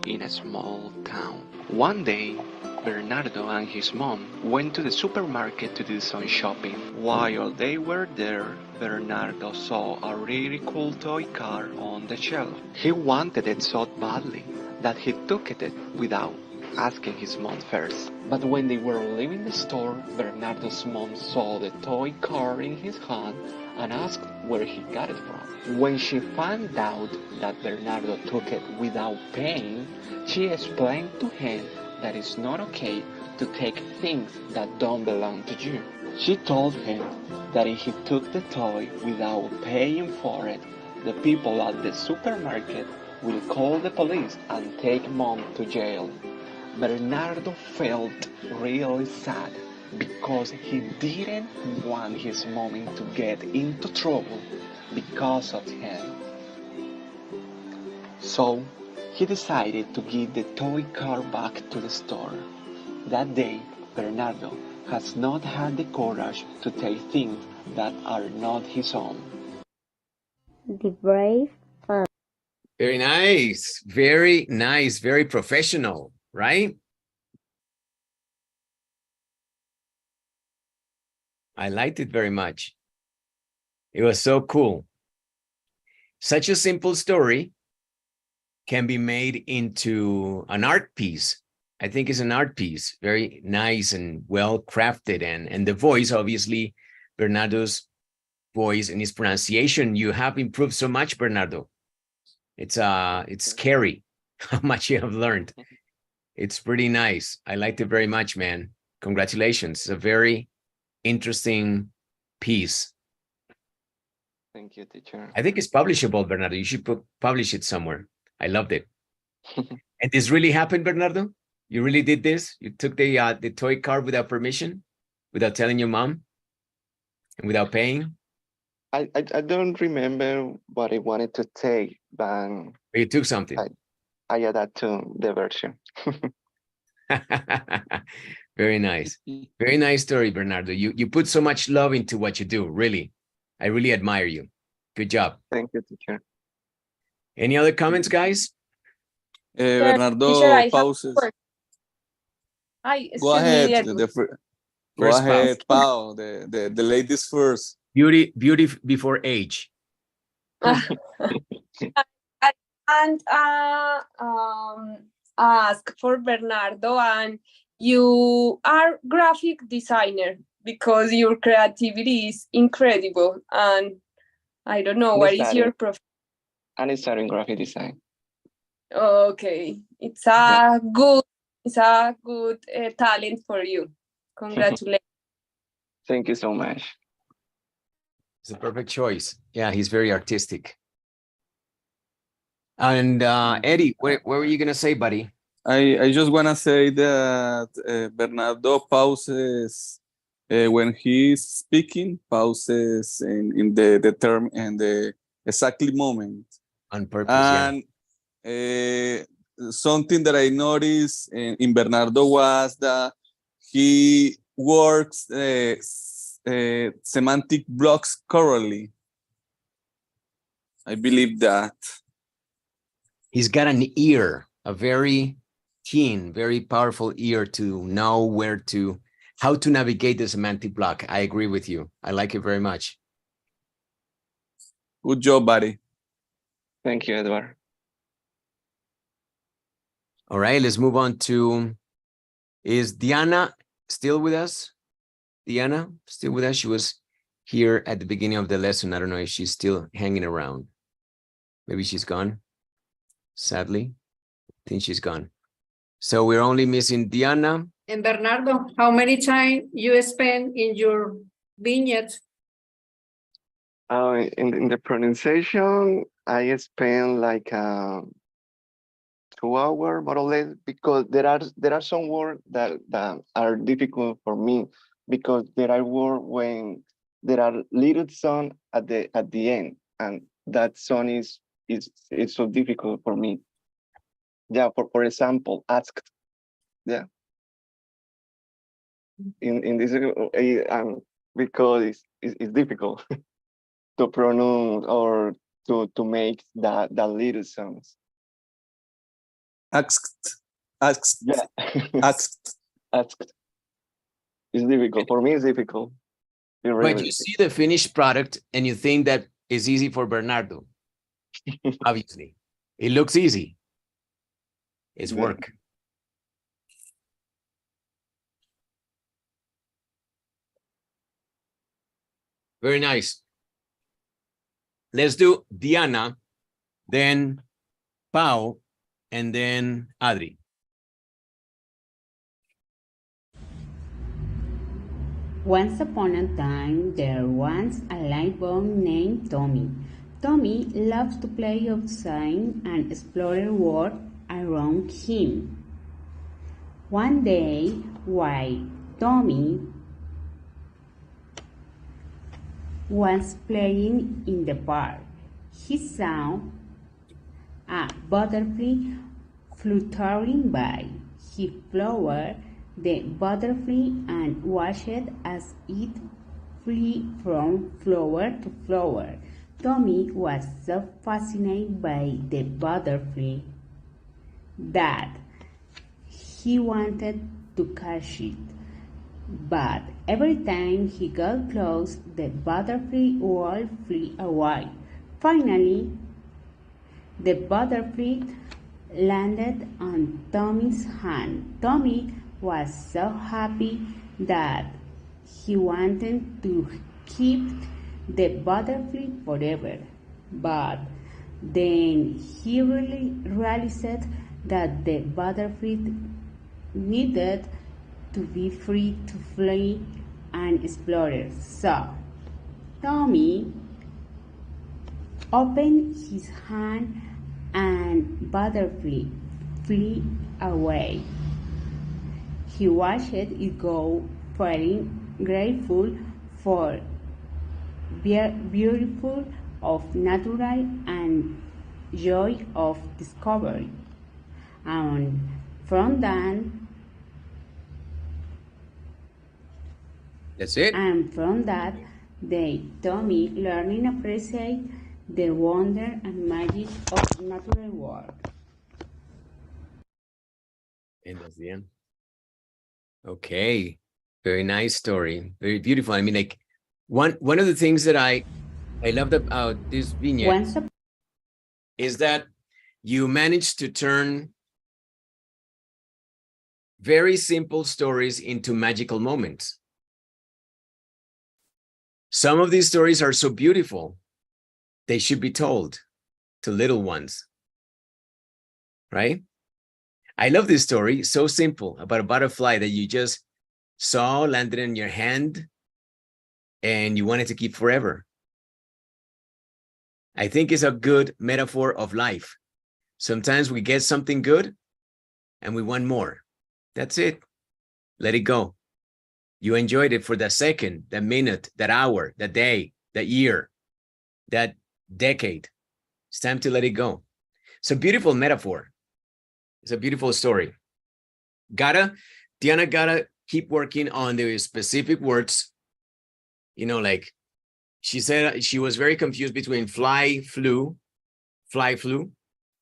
in a small town. One day, Bernardo and his mom went to the supermarket to do some shopping. While they were there, Bernardo saw a really cool toy car on the shelf. He wanted it so badly that he took it without asking his mom first. But when they were leaving the store, Bernardo's mom saw the toy car in his hand and asked where he got it from. When she found out that Bernardo took it without paying, she explained to him that it's not okay to take things that don't belong to you. She told him that if he took the toy without paying for it, the people at the supermarket will call the police and take mom to jail. Bernardo felt really sad because he didn't want his mommy to get into trouble because of him. So he decided to give the toy car back to the store. That day, Bernardo has not had the courage to take things that are not his own. The brave fan. Very nice, very professional, right? I liked it very much. It was so cool. Such a simple story can be made into an art piece. I think it's an art piece, very nice and well crafted. And the voice, obviously, Bernardo's voice and his pronunciation, you have improved so much, Bernardo. It's scary how much you have learned. It's pretty nice. I liked it very much, man. Congratulations. It's a very interesting piece. Thank you, teacher. I think it's publishable, Bernardo. You should publish it somewhere. I loved it. And this really happened, Bernardo? You really did this? You took the toy car without permission, without telling your mom, and without paying? I don't remember what I wanted to take, but you took something. I added to the version. Very nice. Very nice story, Bernardo. You put so much love into what you do, really. I really admire you. Good job. Thank you, teacher. Any other comments, guys? Bernardo, Teacher, I have pauses. work. Go Excuse ahead. me, Edward. Go First, Pau. ahead, Pau. The ladies first. Beauty before age. And ask for Bernardo, and you are graphic designer because your creativity is incredible. And I don't know, what is your profession? And I studying graphic design. Okay, it's a good talent for you. Congratulations. Thank you so much. It's a perfect choice. Yeah, he's very artistic. And Eddie, what were you gonna say, buddy? I just wanna say that Bernardo pauses when he's speaking, pauses in the term and the exactly moment. On purpose, and something that I noticed in Bernardo was that he works semantic blocks correctly. I believe that. He's got an ear, a very keen, very powerful ear to know how to navigate the semantic block. I agree with you. I like it very much. Good job, buddy. Thank you, Edward. All right, let's move on to, is Diana still with us? Diana, still with us? She was here at the beginning of the lesson. I don't know if she's still hanging around. Maybe she's gone. Sadly, I think she's gone. So we're only missing Diana. And Bernardo, how many time you spend in your vignette? In the pronunciation, I spend like 2 hours more or less, because there are some words that are difficult for me, because there are words when there are little sound at the end, and that sound is so difficult for me. Yeah, for example, asked. Yeah. In this because it's difficult to pronounce or to make that little sounds. Asked. Yeah. Asked. It's difficult. For me, it's difficult. But you see the finished product and you think that is easy for Bernardo. Obviously, it looks easy. It's work. Very nice. Let's do Diana, then Pau, and then Adri. Once upon a time, there was a light boy named Tommy. Tommy loves to play outside and explore the world around him. One day, while Tommy was playing in the park, he saw a butterfly fluttering by. He followed the butterfly and watched as it flew from flower to flower. Tommy was so fascinated by the butterfly that he wanted to catch it. But every time he got close, the butterfly would fly away. Finally, the butterfly landed on Tommy's hand. Tommy was so happy that he wanted to keep the butterfly forever. But then he really realized that the butterfly needed to be free to fly and explore. So Tommy opened his hand and butterfly flew away. He watched it go, feeling grateful for beautiful of natural and joy of discovery. And from then That's it. And from that, they, Tommy, learning appreciate the wonder and magic of natural world. And that's the end. Okay. Very nice story. Very beautiful. I mean, like one of the things that I loved about this vignette is that you managed to turn very simple stories into magical moments. Some of these stories are so beautiful, they should be told to little ones, right? I love this story, so simple, about a butterfly that you just saw landed in your hand and you wanted to keep forever. I think it's a good metaphor of life. Sometimes we get something good and we want more. That's it. Let it go. You enjoyed it for that second, that minute, that hour, that day, that year, that decade. It's time to let it go. It's a beautiful metaphor. It's a beautiful story. Diana gotta keep working on the specific words. You know, like she said, she was very confused between fly, flew,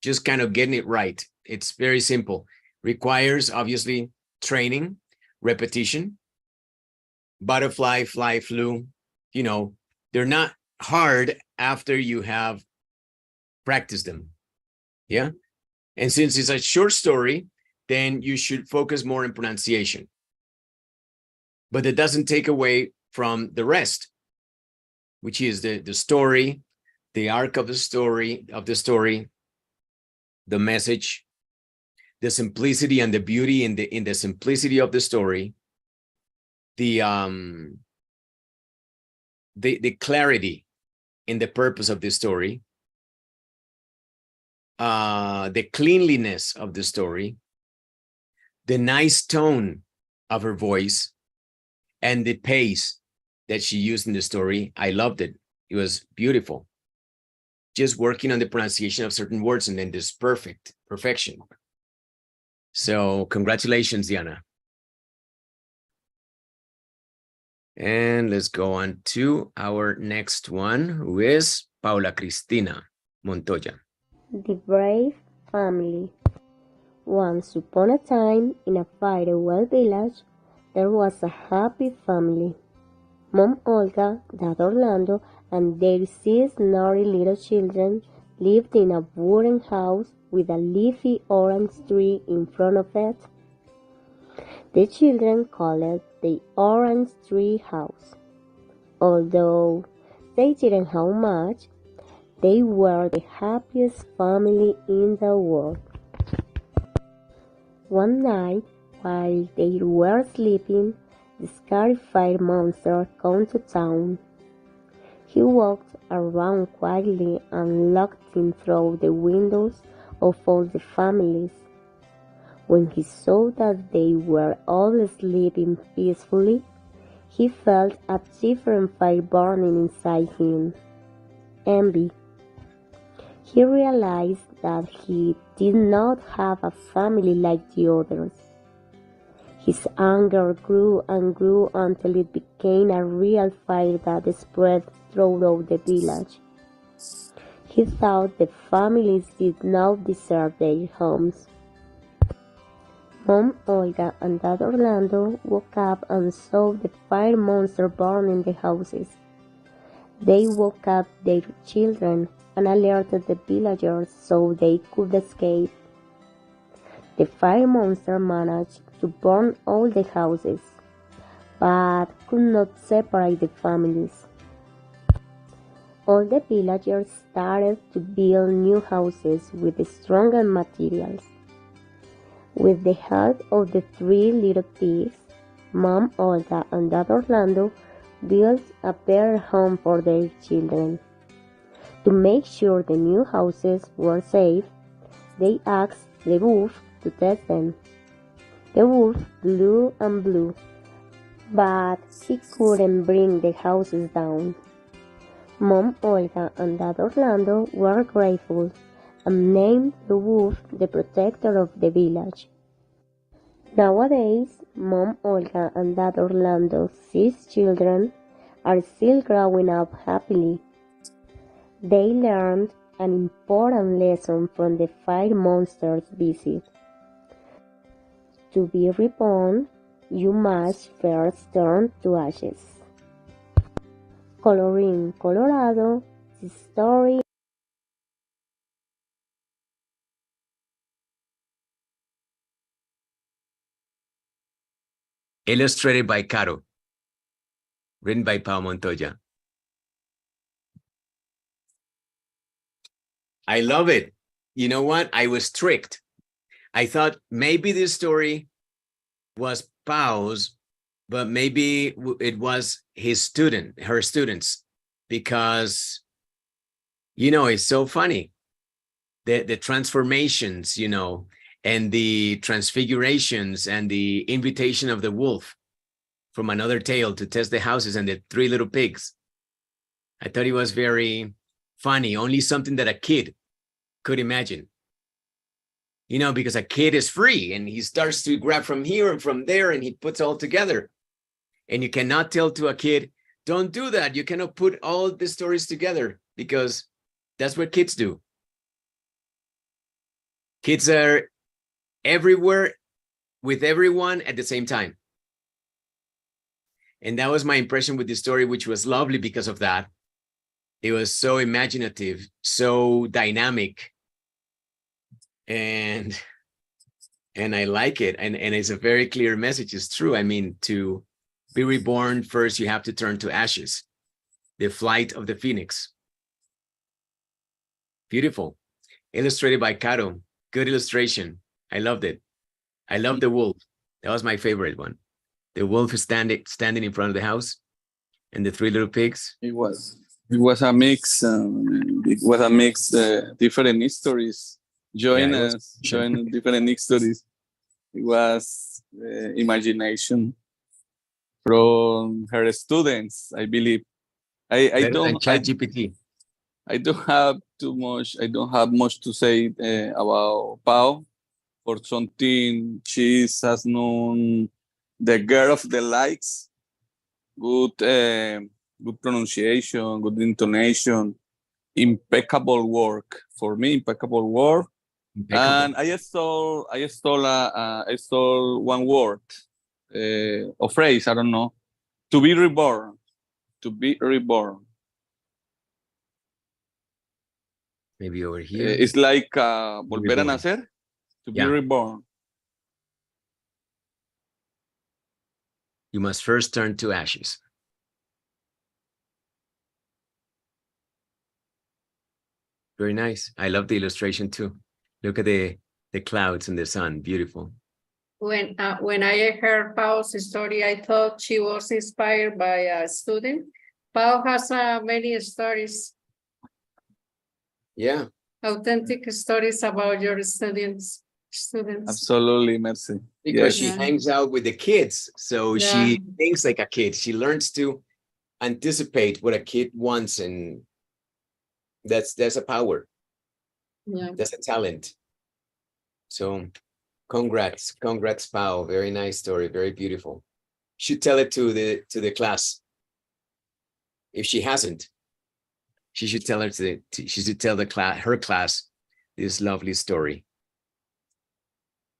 just kind of getting it right. It's very simple. Requires, obviously, training, repetition. Butterfly, fly, flew, you know, they're not hard after you have practiced them. Yeah. And since it's a short story, then you should focus more on pronunciation. But it doesn't take away from the rest, which is the story, the arc of the story, the message, the simplicity and the beauty in the simplicity of the story, the clarity in the purpose of the story, the cleanliness of the story, the nice tone of her voice, and the pace that she used in the story. I loved it. It was beautiful. Just working on the pronunciation of certain words and then this perfection. So congratulations, Diana. And let's go on to our next one, who is Paula Cristina Montoya. The Brave Family. Once upon a time, in a faraway village, there was a happy family. Mom Olga, Dad Orlando, and their 6 naughty little children lived in a wooden house with a leafy orange tree in front of it. The children called it the Orange Tree House. Although they didn't have much, they were the happiest family in the world. One night, while they were sleeping, the scary fire monster came to town. He walked around quietly and looked in through the windows of all the families. When he saw that they were all sleeping peacefully, he felt a different fire burning inside him. Envy. He realized that he did not have a family like the others. His anger grew and grew until it became a real fire that spread throughout the village. He thought the families did not deserve their homes. Mom Olga and Dad Orlando woke up and saw the fire monster burning the houses. They woke up their children and alerted the villagers so they could escape. The fire monster managed to burn all the houses, but could not separate the families. All the villagers started to build new houses with stronger materials. With the help of the 3 little pigs, Mom Olga and Dad Orlando built a better home for their children. To make sure the new houses were safe, they asked the wolf to test them. The wolf blew and blew, but he couldn't bring the houses down. Mom Olga and Dad Orlando were grateful and named the wolf the protector of the village. Nowadays, Mom Olga and Dad Orlando's 6 children are still growing up happily. They learned an important lesson from the fire monster's visit. To be reborn, you must first turn to ashes. Colorín Colorado, the story. Illustrated by Caro. Written by Pau Montoya. I love it. You know what? I was tricked. I thought maybe this story was Pau's, but maybe it was her students, because, you know, it's so funny. The transformations, you know, and the transfigurations and the invitation of the wolf from another tale to test the houses and the 3 little pigs. I thought it was very funny, only something that a kid could imagine. You know, because a kid is free and he starts to grab from here and from there and he puts all together. And you cannot tell to a kid, don't do that. You cannot put all the stories together, because that's what kids do. Kids are everywhere with everyone at the same time. And that was my impression with the story, which was lovely because of that. It was so imaginative, so dynamic. And I like it. And it's a very clear message. It's true. I mean, to be reborn, first you have to turn to ashes. The flight of the phoenix. Beautiful. Illustrated by Caro. Good illustration. I loved it. I love the wolf. That was my favorite one. The wolf is standing in front of the house, and the 3 little pigs. It was a mix. It was a mix. Different histories. Join different histories. It was imagination from her students, I believe. I don't have too much. I don't have much to say about Pau. For something, she has known the girl of the likes. Good pronunciation, good intonation, impeccable work. For me, impeccable work. And I stole one word, or phrase. I don't know. To be reborn. To be reborn. Maybe over here. It's like volver a nacer. To be reborn. You must first turn to ashes. Very nice. I love the illustration too. Look at the clouds and the sun. Beautiful. When I heard Pau's story, I thought she was inspired by a student. Pau has many stories. Yeah. Authentic stories about your students. Absolutely, merci. Because she hangs out with the kids, so she thinks like a kid. She learns to anticipate what a kid wants, and that's a power. Yeah. That's a talent. So congrats, Pau. Very nice story, very beautiful. Should tell it to the class. If she hasn't, she should tell her she should tell her class this lovely story.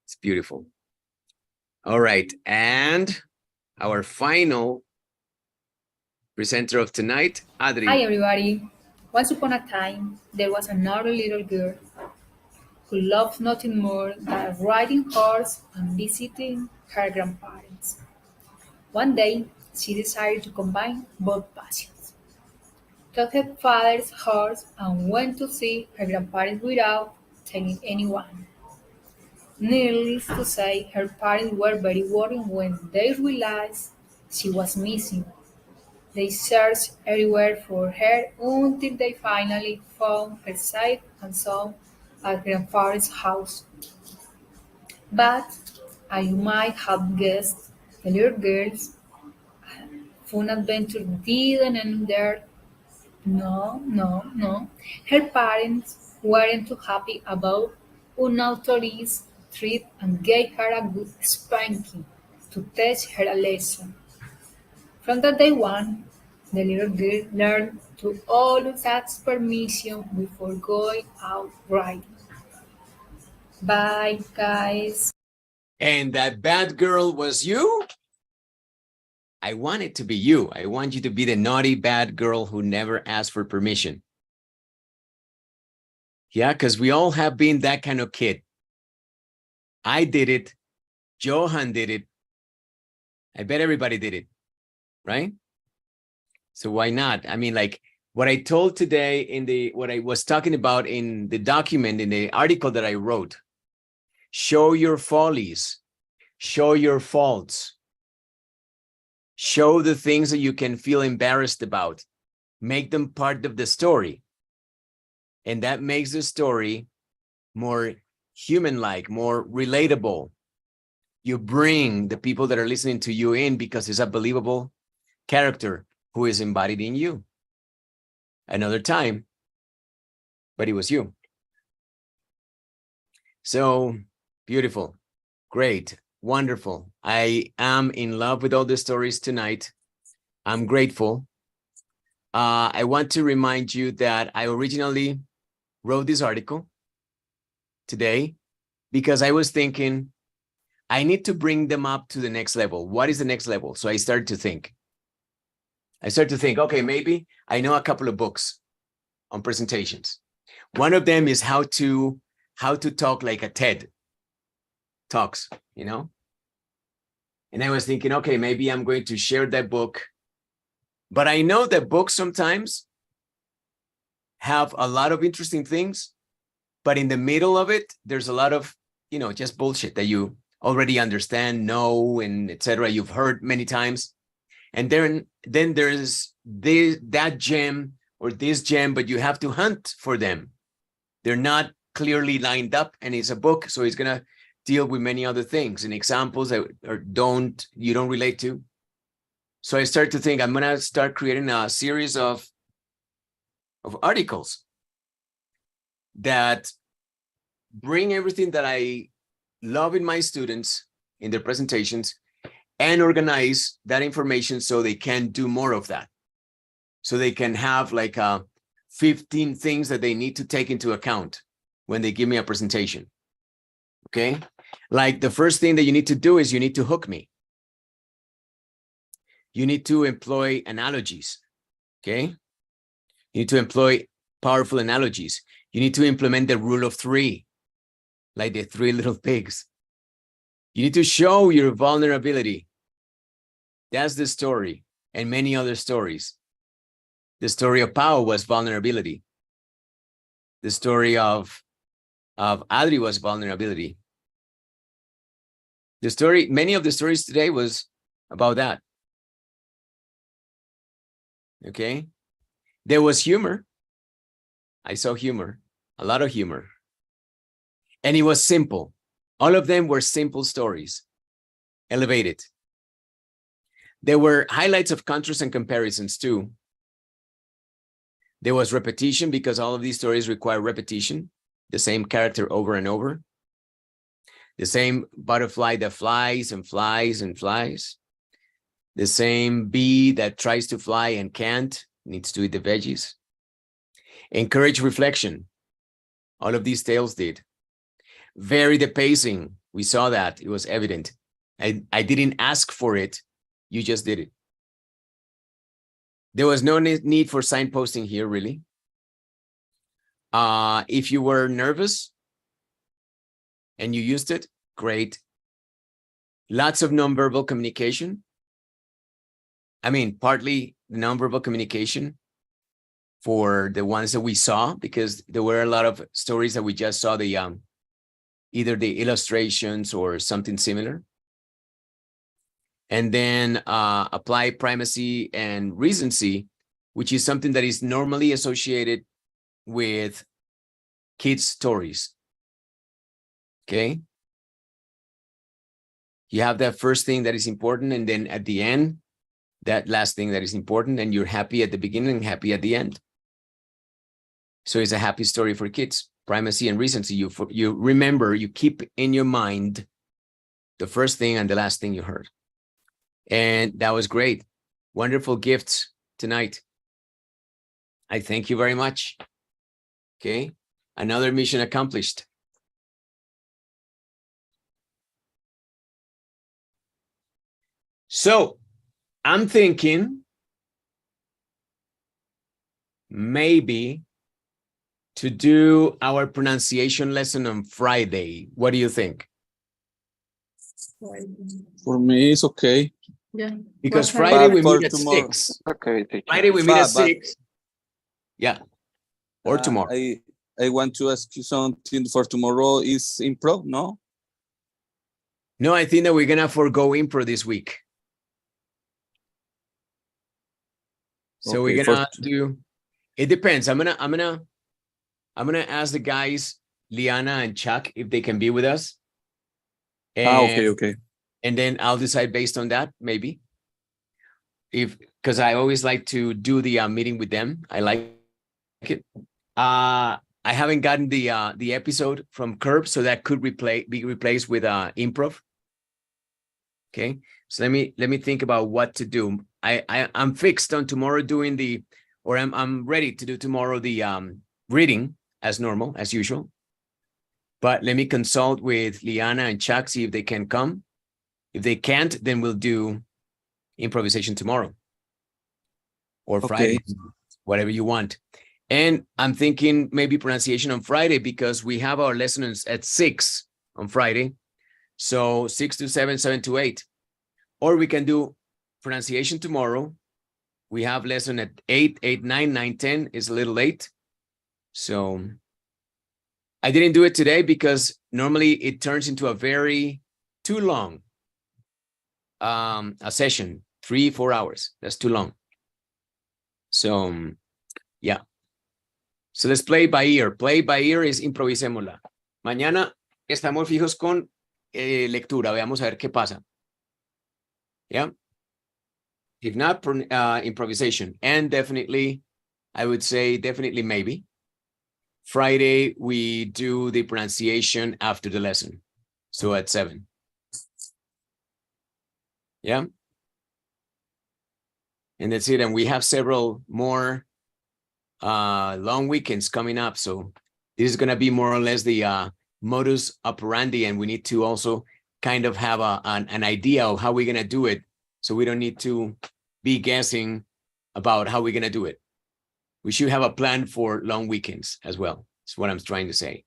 It's beautiful. All right, and our final presenter of tonight, Adri. Hi everybody. Once upon a time, there was another little girl who loved nothing more than riding horse and visiting her grandparents. One day, she decided to combine both passions. Took her father's horse and went to see her grandparents without telling anyone. Needless to say, her parents were very worried when they realized she was missing. They searched everywhere for her until they finally found her safe and sound at grandfather's house. But, as you might have guessed, the little girl's fun adventure didn't end there. No. Her parents weren't too happy about unauthorities street and gave her a good spanking to teach her a lesson. From that day on, the little girl learned to always ask permission before going out riding. Bye, guys. And that bad girl was you? I want it to be you. I want you to be the naughty bad girl who never asked for permission. Yeah, because we all have been that kind of kid. I did it. Johan did it. I bet everybody did it, right? So why not? I mean, like what I told today in what I was talking about in the document, in the article that I wrote, show your follies, show your faults, show the things that you can feel embarrassed about, make them part of the story. And that makes the story more human-like, more relatable. You bring the people that are listening to you in because it's a believable character who is embodied in you. Another time, but it was you. So beautiful, great, wonderful. I am in love with all the stories tonight. I'm grateful. I want to remind you that I originally wrote this article today because I was thinking I need to bring them up to the next level. What is the next level? So I started to think. Okay, maybe I know a couple of books on presentations. One of them is how to talk like a TED Talks, you know? And I was thinking, okay, maybe I'm going to share that book. But I know that books sometimes have a lot of interesting things, but in the middle of it, there's a lot of, you know, just bullshit that you already understand, know, and etc. You've heard many times. And then there's that gem or this gem, but you have to hunt for them. They're not clearly lined up, and it's a book, so it's gonna deal with many other things and examples that you don't relate to. So I started to think I'm gonna start creating a series of articles that bring everything that I love in my students in their presentations and organize that information so they can do more of that. So they can have like 15 things that they need to take into account when they give me a presentation. Okay? Like the first thing that you need to do is you need to hook me. You need to employ analogies. Okay? You need to employ powerful analogies. You need to implement the rule of three, like the three little pigs. You need to show your vulnerability. That's the story, and many other stories. The story of Pao was vulnerability. The story of Adri was vulnerability. Many of the stories today was about that. Okay? There was humor. I saw humor, a lot of humor. And it was simple. All of them were simple stories, elevated. There were highlights of contrasts and comparisons too. There was repetition because all of these stories require repetition, the same character over and over. The same butterfly that flies and flies and flies. The same bee that tries to fly and can't, needs to eat the veggies. Encourage reflection. All of these tales did. Vary the pacing. We saw that. It was evident. I didn't ask for it. You just did it. There was no need for signposting here, really. If you were nervous and you used it, great. Lots of nonverbal communication. I mean, partly nonverbal communication for the ones that we saw, because there were a lot of stories that we just saw the either the illustrations or something similar. And then apply primacy and recency, which is something that is normally associated with kids' stories. Okay? You have that first thing that is important, and then at the end, that last thing that is important, and you're happy at the beginning and happy at the end. So it's a happy story for kids. primacy and recency. You remember, you keep in your mind the first thing and the last thing you heard. And that was great. Wonderful gifts tonight. I thank you very much. Okay, another mission accomplished. So I'm thinking maybe to do our pronunciation lesson on Friday. What do you think? For me, it's okay. Yeah. Because What time? Friday we For meet at tomorrow. 6. Okay, teacher. Friday we meet at But 6. Yeah. Or tomorrow. I want to ask you something for tomorrow. Is improv, no? No, I think that we're gonna forego improv this week. So Okay, we're gonna do. It depends. I'm gonna ask the guys, Liana and Chuck, if they can be with us. And, okay. And then I'll decide based on that, maybe. Because I always like to do the meeting with them. I like it. I haven't gotten the episode from Curb, so that could be replaced with improv. Okay, so let me think about what to do. I'm fixed on tomorrow doing I'm ready to do tomorrow the reading as normal, as usual. But let me consult with Liana and Chuck, see if they can come. If they can't, then we'll do improvisation tomorrow or Friday, whatever you want. And I'm thinking maybe pronunciation on Friday because we have our lessons at 6 on Friday. So 6 to 7, 7 to 8. Or we can do pronunciation tomorrow. We have lesson at 8, 8, 9, 9, 10 is a little late. So I didn't do it today because normally it turns into a very too long a session, 3-4 hours. That's too long. So yeah. So let's play by ear. Play by ear is improvisémosla. Mañana estamos fijos con lectura. Veamos a ver qué pasa. Yeah. If not, improvisation. And definitely, I would say definitely maybe. Friday, we do the pronunciation after the lesson. So at 7. Yeah. And that's it. And we have several more long weekends coming up. So this is going to be more or less the modus operandi. And we need to also kind of have an idea of how we're going to do it. So we don't need to be guessing about how we're going to do it. We should have a plan for long weekends as well. That's what I'm trying to say.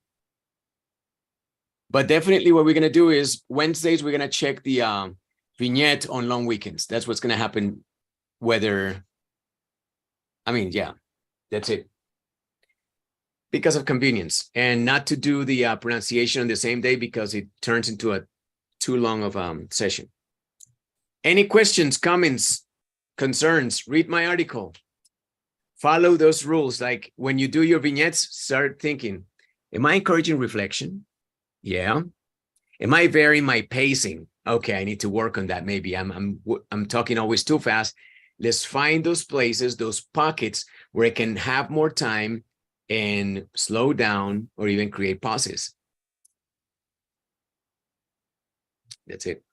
But definitely what we're going to do is Wednesdays, we're going to check the vignette on long weekends. That's what's going to happen. Whether, I mean, yeah, that's it. Because of convenience, and not to do the pronunciation on the same day because it turns into a too long of session. Any questions, comments, concerns? Read my article. Follow those rules. Like when you do your vignettes, start thinking, am I encouraging reflection? Yeah. Am I varying my pacing? Okay, I need to work on that. Maybe I'm talking always too fast. Let's find those places, those pockets where I can have more time and slow down or even create pauses. That's it.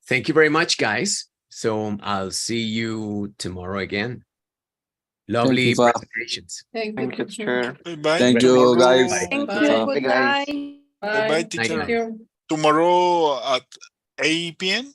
Thank you very much, guys. So I'll see you tomorrow again. Lovely presentations. Thank you, teacher. Bye-bye. Thank you, guys. Thank Bye. you. Bye, Good guys. night. Bye-bye, teacher. Thank you. Tomorrow at 8 p.m.